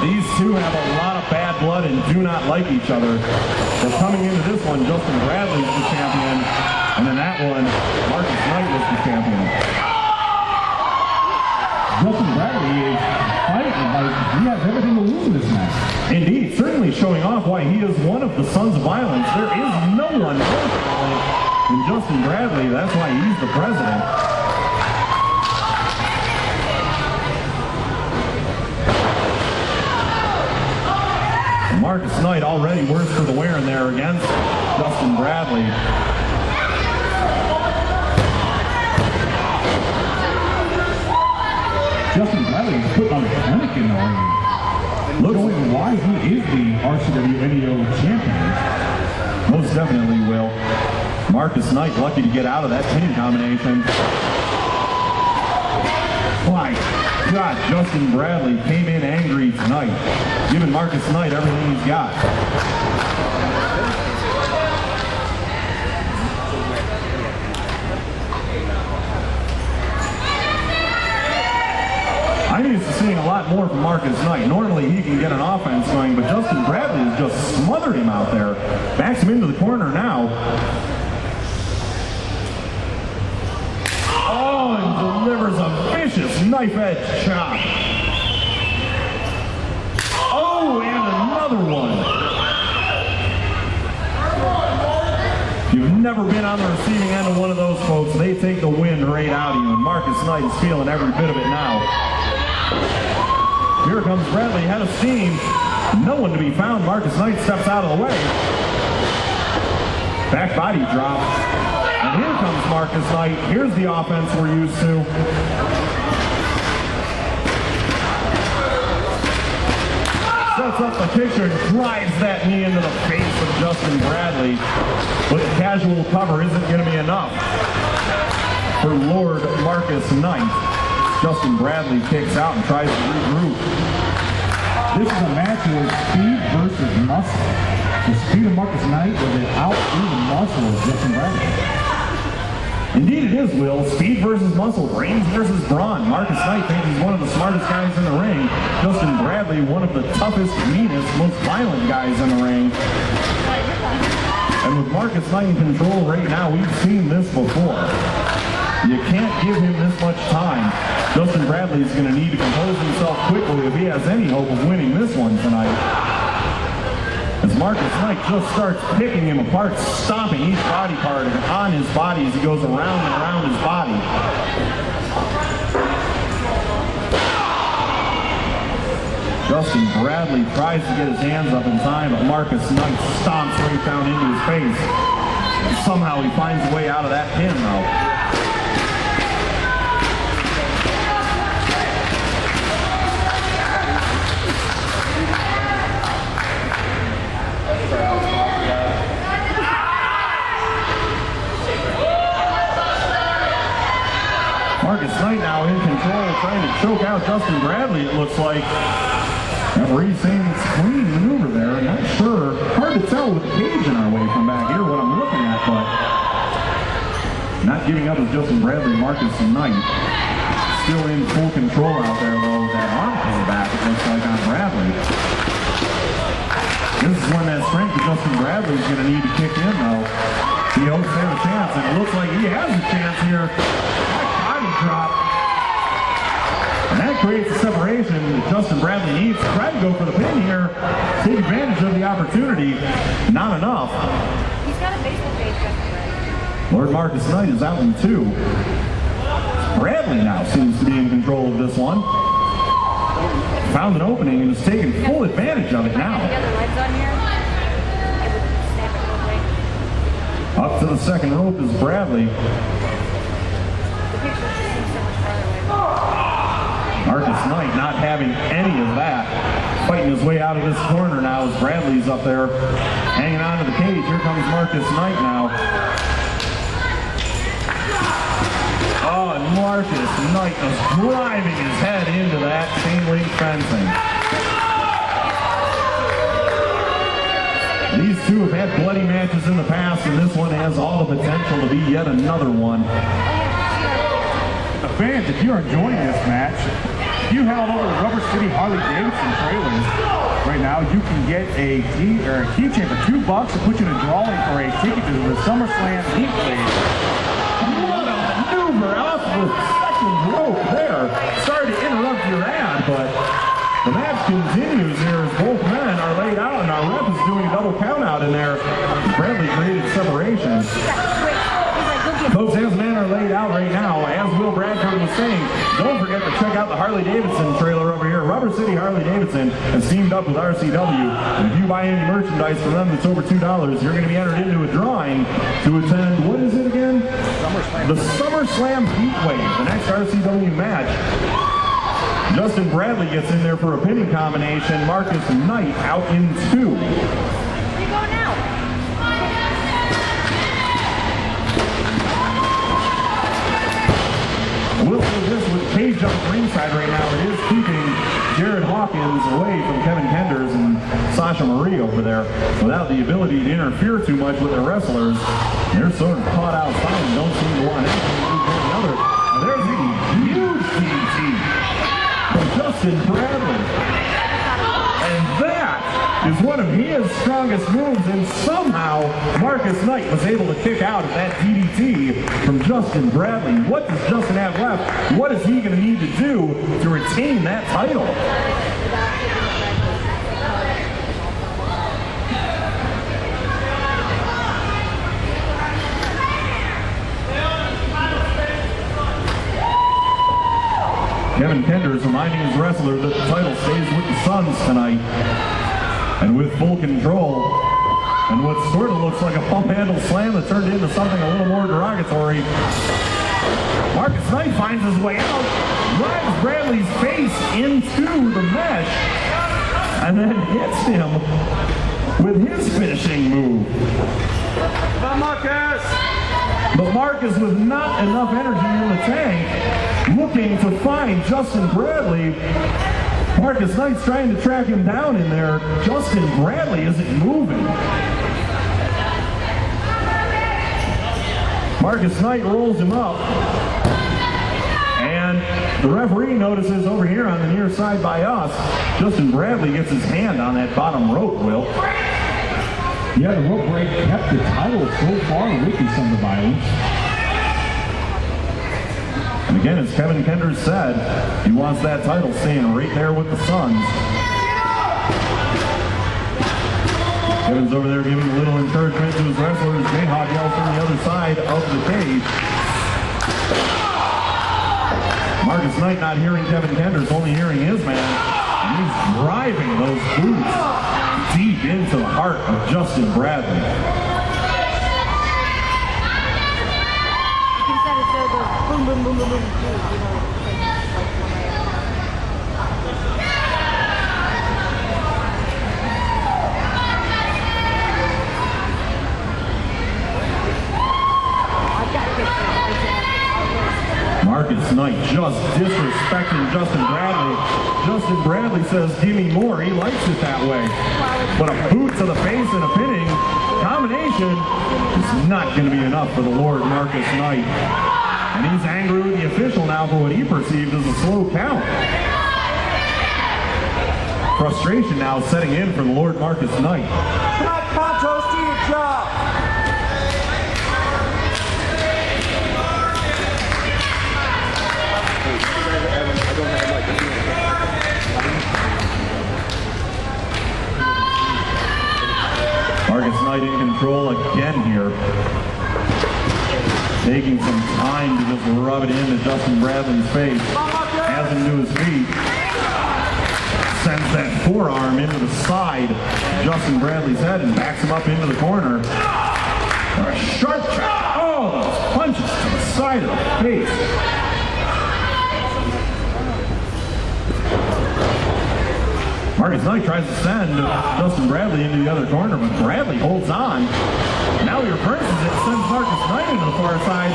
These two have a lot of bad blood and do not like each other. But coming into this one, Justin Bradley's the champion, and in that one, Marcus Knight was the champion. Justin Bradley is fighting like he has everything to lose in this match. Indeed, certainly showing off why he is one of the Sons of Violence. There is no one more violent than Justin Bradley. That's why he's the president. Marcus Knight already worse for the wear in there against Justin Bradley. Justin Bradley is putting on a clinic in the ring. Showing why he is the RCW NEO champion. Most definitely will. Marcus Knight lucky to get out of that pin combination. My God, Justin Bradley came in angry tonight, giving Marcus Knight everything he's got. I'm used to seeing a lot more from Marcus Knight. Normally he can get an offense going, but Justin Bradley has just smothered him out there. Backs him into the corner now. Oh, and delivers a vicious knife-edge chop. Oh, and another one. If you've never been on the receiving end of one of those, folks, they take the wind right out of you, and Marcus Knight is feeling every bit of it now. Here comes Bradley, head of steam. No one to be found. Marcus Knight steps out of the way. Back body drop. And here comes Marcus Knight. Here's the offense we're used to. Sets up the kicker and drives that knee into the face of Justin Bradley. But the casual cover isn't going to be enough for Lord Marcus Knight. Justin Bradley kicks out and tries to regroup. This is a match with speed versus muscle. The speed of Marcus Knight will outdo the muscle of Justin Bradley. Indeed it is, Will. Speed versus muscle, brains versus brawn. Marcus Knight thinks he's one of the smartest guys in the ring. Justin Bradley, one of the toughest, meanest, most violent guys in the ring. And with Marcus Knight in control right now, we've seen this before. You can't give him this much time. Justin Bradley's going to need to compose himself quickly if he has any hope of winning this one tonight. As Marcus Knight just starts picking him apart, stomping each body part on his body as he goes around and around his body. Justin Bradley tries to get his hands up in time, but Marcus Knight stomps right down into his face. Somehow he finds a way out of that pin, though. Marcus Knight now in control, trying to choke out Justin Bradley, it looks like. Referee saying it's a clean maneuver there. Not sure. Hard to tell with the cage in our way from back here what I'm looking at, but not giving up is Justin Bradley. Marcus Knight still in full control out there, though. That arm pull back, it looks like, on Bradley. This is when that strength of Justin Bradley is going to need to kick in, though. He hopes to have a chance, and it looks like he has a chance here. Drop. And that creates a separation that Justin Bradley needs to try to go for the pin here. Take advantage of the opportunity. Not enough. He's got a baseball face right. Lord Marcus Knight is out in 2. Bradley now seems to be in control of this one. Found an opening and is taking full advantage of it now. Up to the second rope is Bradley. Marcus Knight not having any of that. Fighting his way out of this corner now as Bradley's up there hanging on to the cage. Here comes Marcus Knight now. Oh, and Marcus Knight is driving his head into that chain link fencing. These two have had bloody matches in the past, and this one has all the potential to be yet another one. Fans, if you're enjoying this match, if you head over to Rubber City Harley-Davidson trailers, right now you can get a keychain for $2 to put you in a drawing for a ticket to the SummerSlam Heat Wave. What a maneuver off the second rope there. Sorry to interrupt your ad, but the match continues here as both men are laid out and our ref is doing a double count out in there. Bradley created separation. Folks, as men are laid out right now, as Will Bradford was saying, don't forget to check out the Harley-Davidson trailer over here. Rubber City Harley-Davidson has teamed up with RCW. And if you buy any merchandise from them that's over $2, you're going to be entered into a drawing to attend, what is it again? The SummerSlam Heatwave, the next RCW match. Justin Bradley gets in there for a pinning combination. Marcus Knight out in 2. Where you going now? We'll say this with Cage up ringside right now. It is keeping Jared Hawkins away from Kevin Kenders and Sasha Marie over there without the ability to interfere too much with their wrestlers. They're sort of caught outside and don't seem to want anything to do with another. Now there's a huge DDT from Justin Bradley. And that is one of his strongest moves, and somehow Marcus Knight was able to kick out of that DDT from Justin Bradley. What does Justin have left? What is he going to need to do to retain that title? Kevin Kenders reminding his wrestler that the title stays with the Suns tonight. And with full control, and what sort of looks like a pump handle slam that turned into something a little more derogatory. Marcus Knight finds his way out, drives Bradley's face into the mesh, and then hits him with his finishing move. Come on, Marcus! But Marcus, with not enough energy in the tank, looking to find Justin Bradley. Marcus Knight's trying to track him down in there. Justin Bradley isn't moving. Marcus Knight rolls him up. And the referee notices over here on the near side by us, Justin Bradley gets his hand on that bottom rope, Will. Yeah, the rope break kept the title so far away from some of the violence. And again, as Kevin Kenders said, he wants that title staying right there with the Suns. Kevin's over there giving a little encouragement to his wrestlers. Jayhawk yells from the other side of the cage. Marcus Knight not hearing Kevin Kenders, only hearing his man. And he's driving those boots deep into the heart of Justin Bradley. Instead of so goes boom, boom, boom, boom, boom, you know. Marcus Knight just disrespecting Justin Bradley. Justin Bradley says, give me more. He likes it that way. But a boot to the face and a pinning combination is not going to be enough for the Lord Marcus Knight. And he's angry with the official now for what he perceived as a slow count. Frustration now setting in for the Lord Marcus Knight. Back Pontos to your job. Marcus Knight in control again here. Taking some time to just rub it into Justin Bradley's face. Has him to his feet. Sends that forearm into the side of Justin Bradley's head and backs him up into the corner. A sharp chop. Oh, those punches to the side of the face. Marcus Knight tries to send Justin Bradley into the other corner, but Bradley holds on. Now he reverses it, sends Marcus Knight into the far side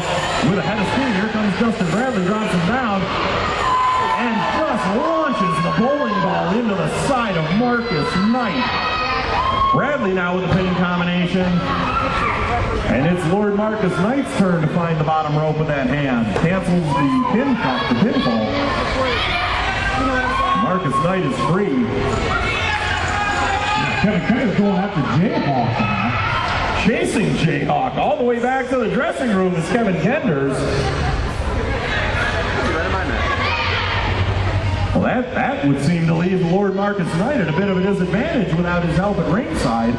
with a head of steam. Here comes Justin Bradley, drops him down, and just launches the bowling ball into the side of Marcus Knight. Bradley now with the pinning combination. And it's Lord Marcus Knight's turn to find the bottom rope with that hand. Cancels the pinfall. Marcus Knight is free. Kevin Kenders going after Jayhawk now. Chasing Jayhawk all the way back to the dressing room is Kevin Kenders. Well, that would seem to leave Lord Marcus Knight at a bit of a disadvantage without his help at ringside.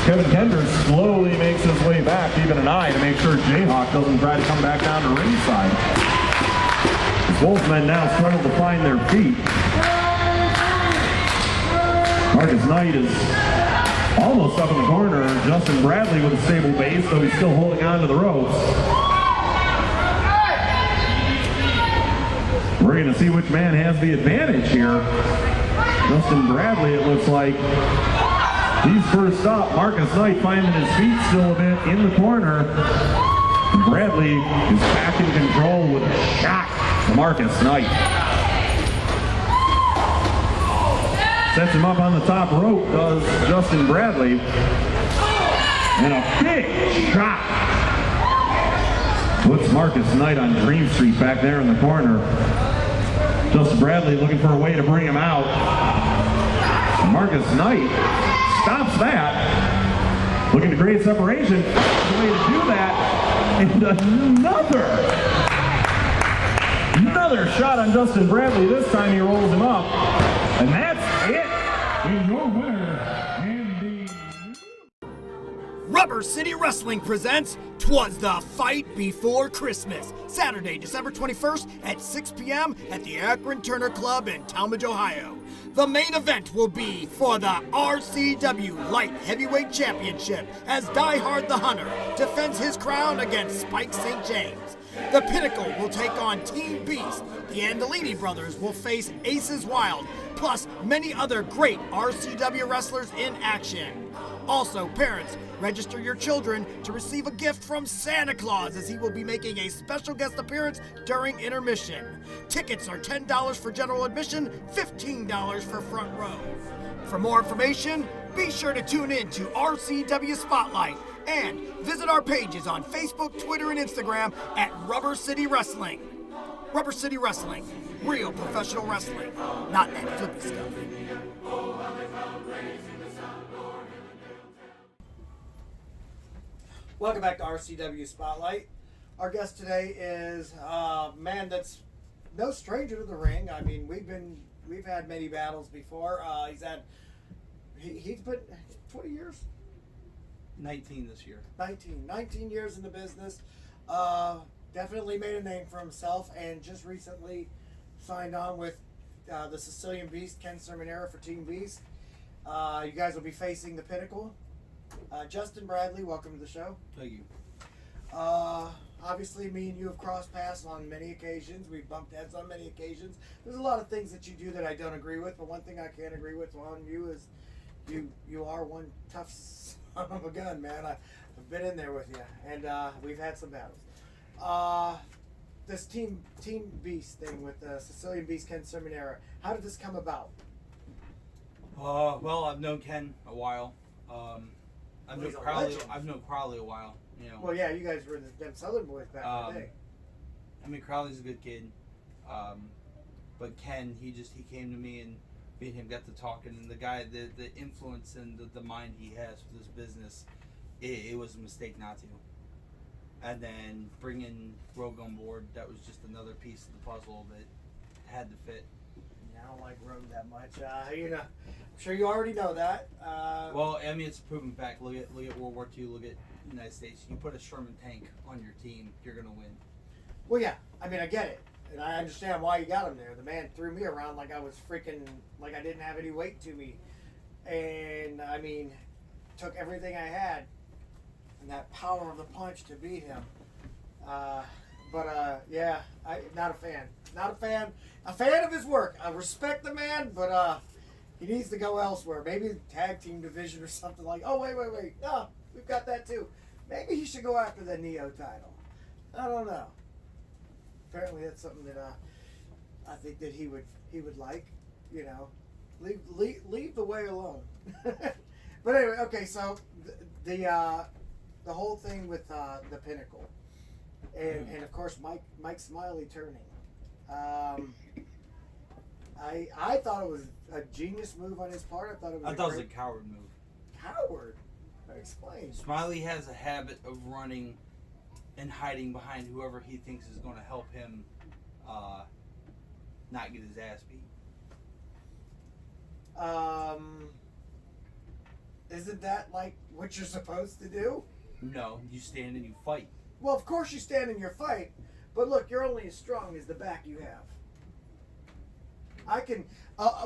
Kevin Kenders slowly makes his way back, keeping an eye to make sure Jayhawk doesn't try to come back down to ringside. Wolfmen now struggle to find their feet. Marcus Knight is almost up in the corner. Justin Bradley with a stable base, though he's still holding on to the ropes. We're going to see which man has the advantage here. Justin Bradley, it looks like. He's first up. Marcus Knight finding his feet still a bit in the corner. And Bradley is back in control with a shot to Marcus Knight. Sets him up on the top rope, does Justin Bradley. And a big shot. Puts Marcus Knight on Dream Street back there in the corner. Justin Bradley looking for a way to bring him out. And Marcus Knight stops that. Looking to create separation. The way to do that. And another shot on Justin Bradley. This time he rolls him up. And that's it. And your winner, and the Rubber City Wrestling presents 'Twas the Fight Before Christmas, Saturday, December 21st at 6 p.m. at the Akron Turner Club in Talmadge, Ohio. The main event will be for the RCW Light Heavyweight Championship as Die Hard the Hunter defends his crown against Spike St. James. The Pinnacle will take on Team Beast. The Andolini brothers will face Aces Wild, plus many other great RCW wrestlers in action. Also, parents, register your children to receive a gift from Santa Claus as he will be making a special guest appearance during intermission. Tickets are $10 for general admission, $15 for front row. For more information, be sure to tune in to RCW Spotlight and visit our pages on Facebook, Twitter, and Instagram at Rubber City Wrestling. Rubber City Wrestling, real professional wrestling, not that flippy stuff. Welcome back to RCW Spotlight. Our guest today is a man that's no stranger to the ring. I mean, we've had many battles before. He's been 20 years. 19 this year. 19 years in the business. Definitely made a name for himself, and just recently signed on with the Sicilian Beast, Ken Sermonera, for Team Beast. You guys will be facing the Pinnacle. Justin Bradley, welcome to the show. Thank you. Obviously, me and you have crossed paths on many occasions. We've bumped heads on many occasions. There's a lot of things that you do that I don't agree with, but one thing I can agree with on you is you are one tough son of a gun, man. I've been in there with you, and we've had some battles. This Team Beast thing with the Sicilian Beast, Ken Sermonera, how did this come about? Well, I've known Ken a while. I've known Crowley a while. You know. Well, yeah, you guys were them Southern boys back in the day. I mean, Crowley's a good kid, but Ken, he came to me, and me and him got to talking, and the guy, the influence and the mind he has for this business, it was a mistake not to. And then bringing Rogue on board, that was just another piece of the puzzle that had to fit. I don't like Rogue that much. You know, I'm sure you already know that. Well, I mean, it's a proven fact. Look at World War II. Look at the United States. You put a Sherman tank on your team, you're gonna win. Well, yeah. I mean, I get it, and I understand why you got him there. The man threw me around like I was like I didn't have any weight to me, and I mean, took everything I had and that power of the punch to beat him. Yeah, I'm not a fan. Not a fan. A fan of his work. I respect the man, but he needs to go elsewhere. Maybe tag team division or something like. Oh wait. No, we've got that too. Maybe he should go after the Neo title. I don't know. Apparently, that's something that I think that he would like. You know, leave the way alone. But anyway, okay. So the whole thing with the Pinnacle. And of course, Mike Smiley turning. I thought it was a genius move on his part. I thought it was a coward move. Coward? Explain. Smiley has a habit of running and hiding behind whoever he thinks is going to help him not get his ass beat. Isn't that like what you're supposed to do? No, you stand and you fight. Well, of course you stand in your fight, but look, you're only as strong as the back you have.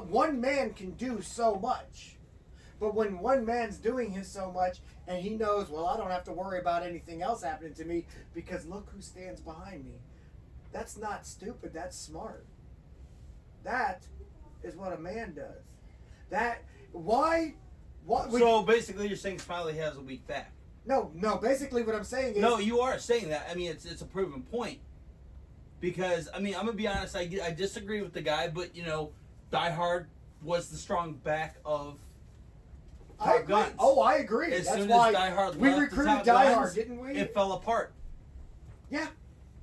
One man can do so much, but when one man's doing so much, and he knows, well, I don't have to worry about anything else happening to me because look who stands behind me. That's not stupid. That's smart. That is what a man does. So basically, you're saying Smiley has a weak back. No. Basically, what I'm saying is... No, you are saying that. I mean, it's a proven point. Because, I mean, I'm going to be honest, I disagree with the guy, but, you know, Die Hard was the strong back of Top Guns. Oh, I agree. As That's soon why as Die Hard we left recruited the Top Die Guns, Hard, didn't we? It fell apart. Yeah,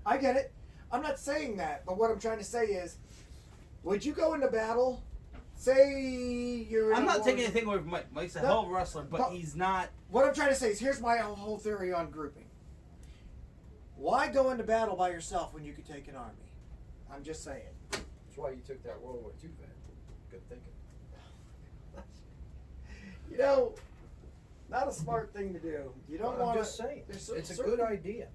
I get it. I'm not saying that, but what I'm trying to say is, would you go into battle, say you're... I'm not taking anything away from Mike. Mike's a hell of a wrestler, but he's not... What I'm trying to say is, here's my whole theory on grouping. Why go into battle by yourself when you could take an army? I'm just saying. That's why you took that World War II vet. Good thinking. You know, not a smart thing to do. You don't want to... I'm just saying. It's a good idea.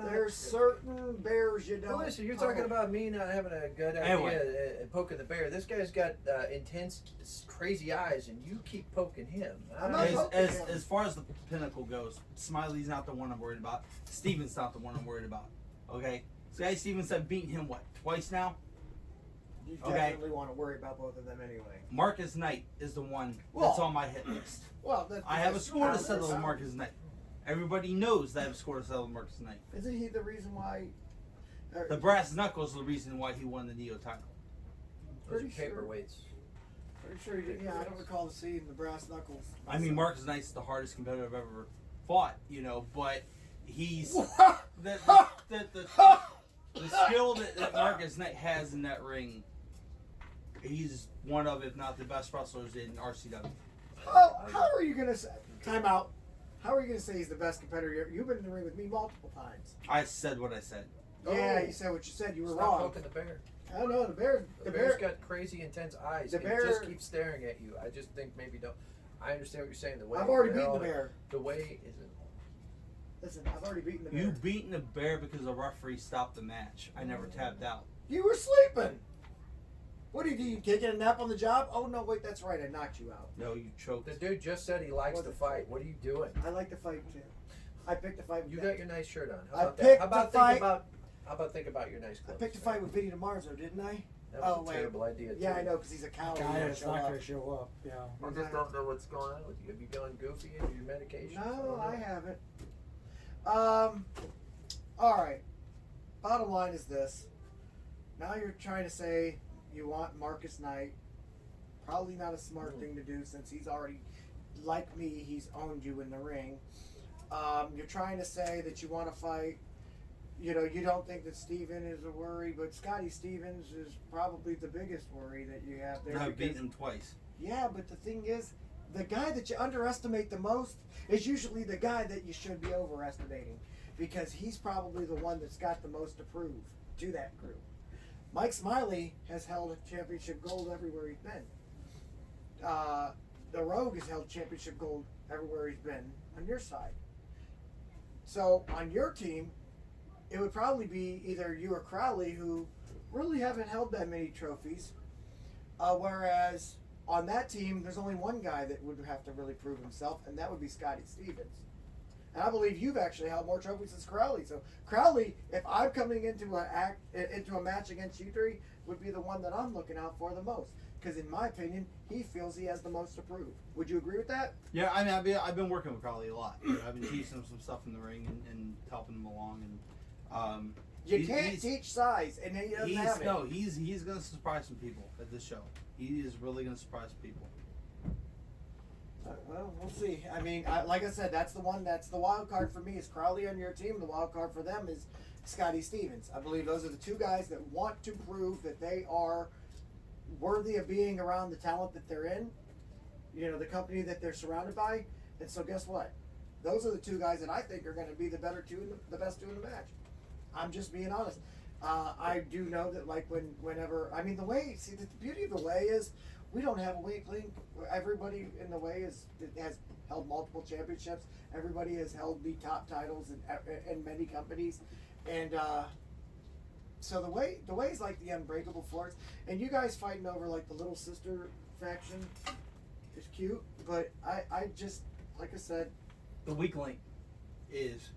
There's certain bears you don't... Well, listen, you're talking about me not having a good idea at poking the bear. This guy's got intense, crazy eyes, and you keep poking him. As far as the Pinnacle goes, Smiley's not the one I'm worried about. Steven's not the one I'm worried about. Okay? Scotty Stevens, I've beaten him, what, twice now? You definitely want to worry about both of them anyway. Marcus Knight is the one that's on my hit list. Well, I have a score to settle with Marcus Knight. Everybody knows that I have a score to settle with Marcus Knight. Isn't he the reason why... The brass knuckles are the reason why he won the Neo title. Those are paperweights. Pretty sure he did. Yeah, I don't recall seeing the brass knuckles. I mean, Marcus Knight's the hardest competitor I've ever fought, you know, but he's... the skill that Marcus Knight has in that ring, he's one of, if not the best wrestlers in RCW. How are you going to say... Time out. How are you going to say he's the best competitor? You've been in the ring with me multiple times. I said what I said. Yeah, you said what you said. You were Stop wrong. poking the bear. I don't know. The bear's got crazy intense eyes. The It bear- just keeps staring at you. I just think maybe don't. I understand what you're saying. The way I've already they're beaten all- the bear. The way isn't. Listen, I've already beaten the bear. You beaten the bear because the referee stopped the match. I never tapped out. You were sleeping. What did you taking a nap on the job? Oh no, wait, that's right. I knocked you out. No, you choked. The dude just said he likes to fight. What are you doing? I like to fight too. I picked a fight. With You that. got your nice shirt on. I How about picked that? How about the fight- think about your nice I clothes? picked a fight with Vinny DeMarzo, didn't I? That was Oh, a wait. terrible idea. Yeah, too. I know, because he's a coward. Guy He won't that's show not up. going to show up. Yeah. I just don't know what's going on with you. Have you gone goofy into your medication? No, I haven't. All right. Bottom line is this. Now you're trying to say you want Marcus Knight. Probably not a smart thing to do since he's already, like me, he's owned you in the ring. You're trying to say that you want to fight. You know, you don't think that Steven is a worry, but Scotty Stevens is probably the biggest worry that you have there. I've beaten because- him twice. Yeah, but the thing is, the guy that you underestimate the most is usually the guy that you should be overestimating, because he's probably the one that's got the most to prove to that group. Mike Smiley has held championship gold everywhere he's been. The Rogue has held championship gold everywhere he's been on your side. So on your team, it would probably be either you or Crowley, who really haven't held that many trophies, whereas on that team, there's only one guy that would have to really prove himself, and that would be Scotty Stevens. And I believe you've actually held more trophies than Crowley. So Crowley, if I'm coming into a match against you three, would be the one that I'm looking out for the most. Because in my opinion, he feels he has the most to prove. Would you agree with that? Yeah, I mean, I've been working with Crowley a lot. You know, I've been teaching him some stuff in the ring and helping him along. And You can't teach size, and he doesn't have it. No, he's going to surprise some people at this show. He is really going to surprise people. Well, we'll see. I mean, like I said, that's the one. That's the wild card for me. Is Crowley on your team? The wild card for them is Scotty Stevens. I believe those are the two guys that want to prove that they are worthy of being around the talent that they're in. You know, the company that they're surrounded by. And so, guess what? Those are the two guys that I think are going to be the best two in the match. I'm just being honest. I do know that, like, whenever, I mean, the beauty of the way is we don't have a weak link. Everybody in the way has held multiple championships. Everybody has held the top titles in many companies, and so the way is like the unbreakable force. And you guys fighting over like the little sister faction is cute, but I just, like I said, The weak link is,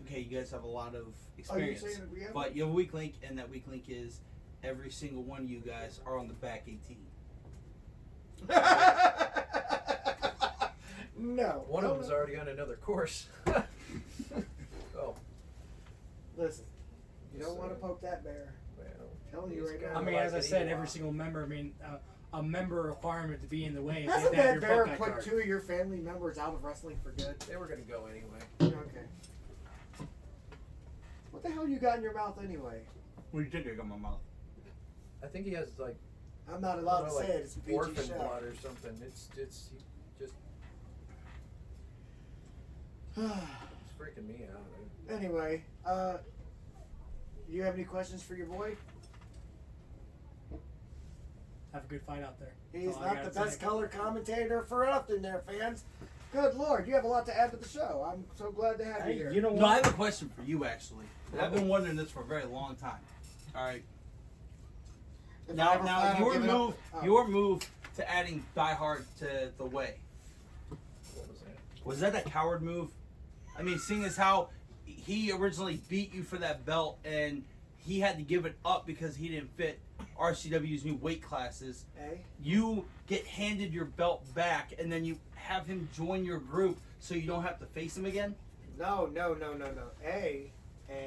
okay, you guys have a lot of experience, saying that we have but you have a weak link, and that weak link is every single one of you guys are on the back 18. No. One of them's already on another course. Oh. Listen, you don't want to poke that bear. Well, I'm telling you right now. I mean, as I said, every single member, I mean, a member requirement to be in the way. Hasn't you have that to have bear your Buckeye put card. 2 of your family members out of wrestling for good? They were going to go anyway. Okay. What the hell you got in your mouth anyway? What do you think I got in my mouth? I think he has like. I'm not allowed to like say it. It's a PG orphan show. blood or something. It's just it's freaking me out. Anyway, you have any questions for your boy? Have a good fight out there. He's That's all I not gotta the best say. color commentator for nothing there, fans. Good Lord, you have a lot to add to the show. I'm so glad to have you here. You know No, I what? have a question for you, actually. And I've been wondering this for a very long time. All right. If I Now, ever plan on your giving move, up- oh. your move to adding Die Hard to the way. What was that? Was that a coward move? I mean, seeing as how he originally beat you for that belt and he had to give it up because he didn't fit RCW's new weight classes. Hey? You get handed your belt back and then you have him join your group so you don't have to face him again? No.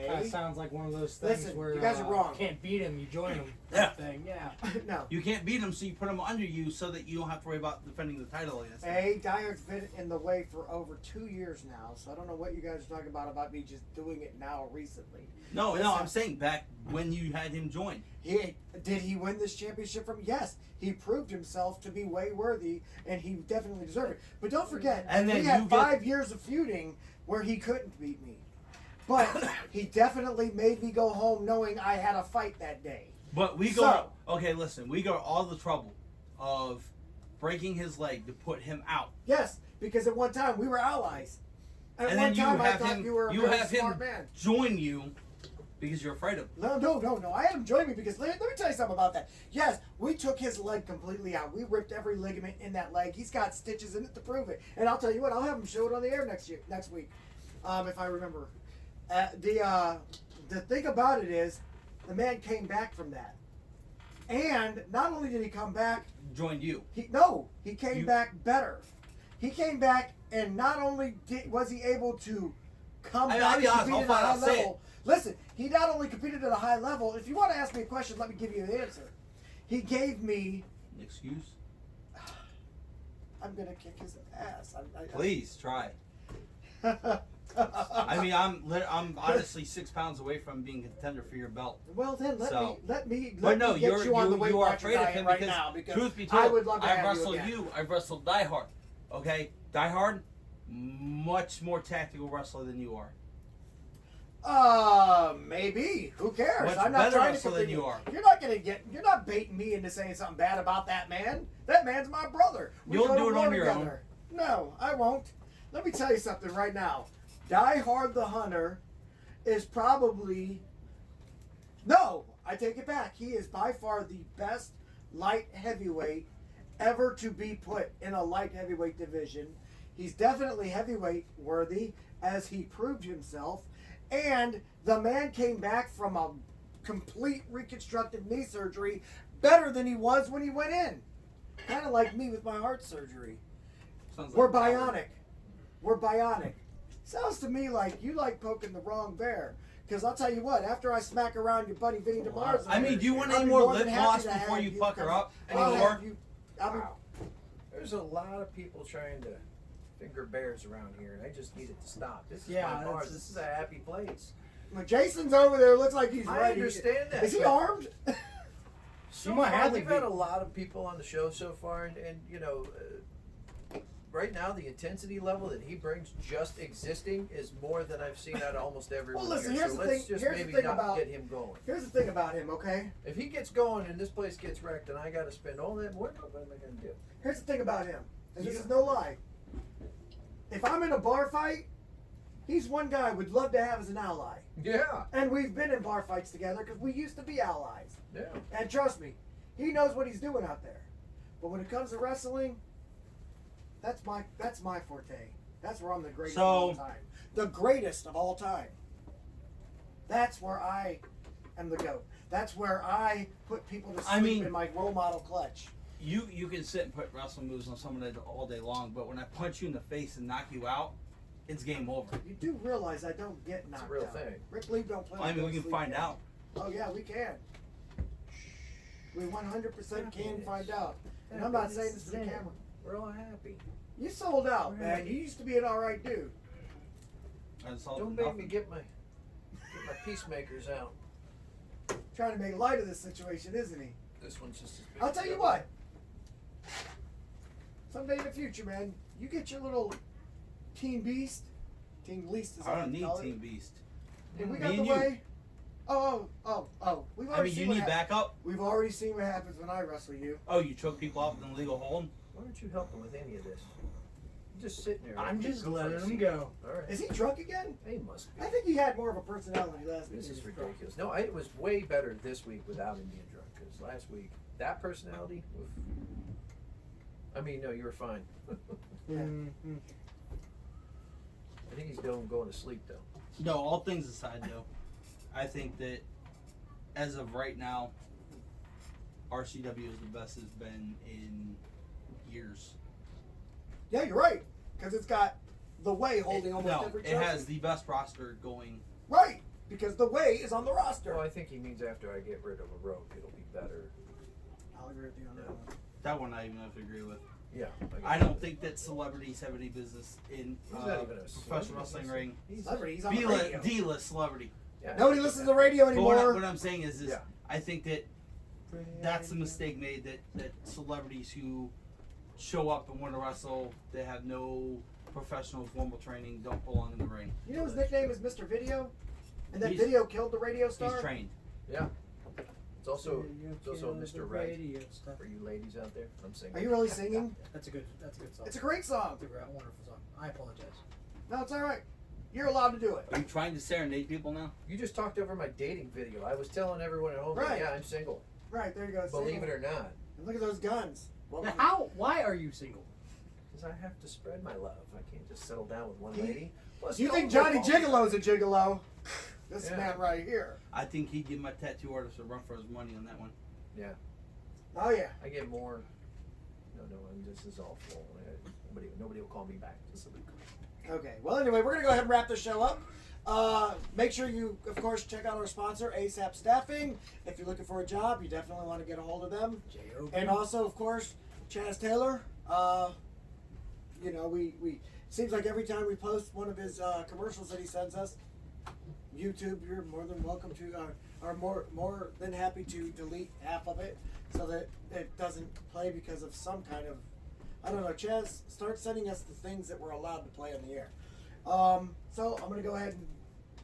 Kind of sounds like one of those things Listen, where you guys are wrong. Can't beat him, you join him. Yeah. Thing. Yeah. No. You can't beat him, so you put him under you so that you don't have to worry about defending the title against him. Diehard's been in the way for over 2 years now, so I don't know what you guys are talking about me just doing it now recently. No, Listen, I'm saying back when you had him join. Did he win this championship from? Yes, he proved himself to be way worthy, and he definitely deserved it. But don't forget, And then we had you 5 years of feuding where he couldn't beat me. But he definitely made me go home knowing I had a fight that day. But we go. Okay, listen. We go all the trouble of breaking his leg to put him out. Yes, because at one time we were allies. At And one then you time I have thought him. you were a You very have smart him man. join you because you're afraid of him. No. I had him join me because let me tell you something about that. Yes, we took his leg completely out. We ripped every ligament in that leg. He's got stitches in it to prove it. And I'll tell you what, I'll have him show it on the air next week, if I remember. The thing about it is, the man came back from that, and not only did he come back, Joined you. He came back better. He came back, and not only was he able to come back I'll be and honest, compete I'll at a high say it. level. Listen, he not only competed at a high level. If you want to ask me a question, let me give you the answer. He gave me. Excuse? I'm gonna kick his ass. Please try. I mean, I'm honestly 6 pounds away from being a contender for your belt. Well, then let me But no, get you on the Weight you are Watcher afraid of diet him right because, now because truth be I told, would love to I've have wrestled again. you. I've wrestled Diehard. Okay, Diehard, much more tactical wrestler than you are. Maybe. Who cares? Much I'm not better trying to wrestler than compete. you are. You're not baiting me into saying something bad about that man. That man's my brother. You'll go to do it war on your together. No, I won't. Let me tell you something right now. Die Hard the Hunter is probably... No, I take it back. He is by far the best light heavyweight ever to be put in a light heavyweight division. He's definitely heavyweight worthy, as he proved himself. And the man came back from a complete reconstructive knee surgery better than he was when he went in. Kind of like me with my heart surgery. We're bionic. We're bionic. Sounds to me like you like poking the wrong bear. Because I'll tell you what, after I smack around your buddy Vinny DeMars, I mean, do you want I'll any be more than lip happy gloss to before have you pucker come- up I'll anymore? have you- I'll be- Wow. There's a lot of people trying to finger bears around here, and I just need it to stop. This is my bars. This is a happy place. Well, Jason's over there. Looks like he's I ready. understand that. Is he but armed? So might far, have we've to had be. a lot of people on the show so far, and you know, right now the intensity level that he brings just existing is more than I've seen out of almost everyone Well, listen, here. here's So the let's thing- just here's the maybe thing not about- get him going. Here's the thing about him, okay? If he gets going and this place gets wrecked, and I got to spend all that money, what am I going to do? Here's the thing about him, and this is no lie. If I'm in a bar fight, he's one guy I would love to have as an ally. Yeah. And we've been in bar fights together because we used to be allies. Yeah. And trust me, he knows what he's doing out there. But when it comes to wrestling, that's my forte. That's where I'm the greatest of all time. The greatest of all time. That's where I am the GOAT. That's where I put people to sleep in my role model clutch. You can sit and put wrestling moves on someone all day long, but when I punch you in the face and knock you out, it's game over. You do realize I don't get knocked out. It's a real thing. Ric Lieb don't play. I mean, no we can sleep find games. out. Oh yeah, we can. We 100% can find out. And I'm not saying this to the camera. We're all happy. You sold out, man. You used to be an alright dude. Don't make me get my peacemakers out. Trying to make light of this situation, isn't he? This one's just as big. I'll tell you what. Someday in the future, man, you get your little Team Beast. Team Least is I how don't you need call it. Team Beast. And we Me got the and you. way. Oh. We've already seen you what need hap- backup? We've already seen what happens when I wrestle you. Oh, you choke people out with an illegal hold? Why don't you help him with any of this? You're just sitting there. I'm just letting him see. go. All right. Is he drunk again? He must be. I think he had more of a personality last week. This than is he was drunk. ridiculous. No, it was way better this week without him being drunk. Because last week, that personality. Oof. I mean, no, you were fine. Yeah. I think he's going to sleep though. No, all things aside, though, I think that as of right now, RCW is the best it's been in years. Yeah, you're right. Because it's got the way holding almost every it trophy. has the best roster going. Right. because the way is on the roster. Well, I think he means after I get rid of a rogue, it'll be better. I'll agree with you on that one. That one I even have to agree with. Yeah. I don't think that celebrities have any business in not even a professional wrestling ring. Celebrity, he's on the radio. D-list celebrity. Yeah. Nobody listens to the radio But anymore. what I'm saying is Yeah. I think that that's a mistake made that celebrities who show up and want to wrestle, they have no professional formal training, don't belong in the ring. You know his nickname is Mr. Video? And that He's- video killed the radio star? He's trained. Yeah. It's also Mr. Right for you ladies out there. I'm singing. Are you really singing? That's a good song. It's a great song. It's a wonderful song. I apologize. No, it's all right. You're allowed to do it. Are you trying to serenade people now? You just talked over my dating video. I was telling everyone at home, Right. yeah, I'm single. Right, there you go. Believe it or not. And look at those guns. Well, Now, why are you single? Because I have to spread my love. I can't just settle down with one You- lady. Plus, you don't think Johnny look all- Gigolo's a gigolo? This Yeah. man right here. I think he'd give my tattoo artist a run for his money on that one. Yeah. Oh, yeah. I get more. No, this is all full. Nobody will call me back. This will be cool. Okay. Well, anyway, we're going to go ahead and wrap the show up. Make sure you, of course, check out our sponsor, ASAP Staffing. If you're looking for a job, you definitely want to get a hold of them. J.O.B. And also, of course, Chaz Taylor. You know, we seems like every time we post one of his commercials that he sends us, YouTube, you're more than welcome to, are more than happy to delete half of it so that it doesn't play because of some kind of, I don't know. Chaz, start sending us the things that we're allowed to play on the air. So I'm gonna go ahead and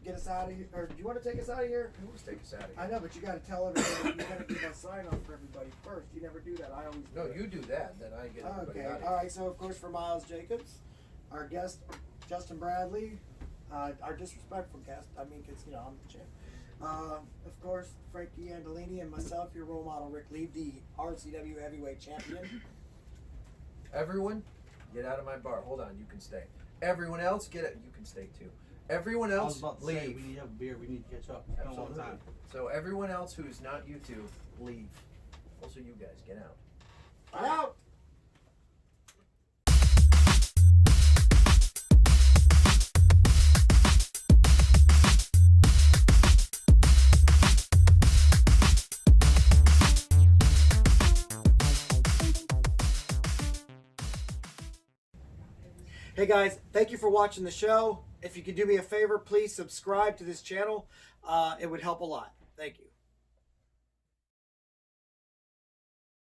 get us out of here. Or do you want to take us out of here? Who wants to take us out of here? I know, but you got to tell everybody. You got to give a sign off for everybody first. You never do that. I always. No, do you do that. Then I get everybody Okay. out of All here. right. So of course for Miles Jacobs, our guest Justin Bradley, our disrespectful guest. I mean, because you know I'm the champ. Of course Frankie Andolini and myself, your role model Ric Lieb, the RCW Heavyweight Champion. Everyone, get out of my bar. Hold on, you can stay. Everyone else, get it. You can stay too. Everyone I was else, about to say, leave. we need to have a beer. We need to catch up. It's been a long Absolutely. time. So everyone else who's not you two, leave. Also, you guys, get out. Get out. Hey guys, thank you for watching the show. If you could do me a favor, please subscribe to this channel. It would help a lot. Thank you.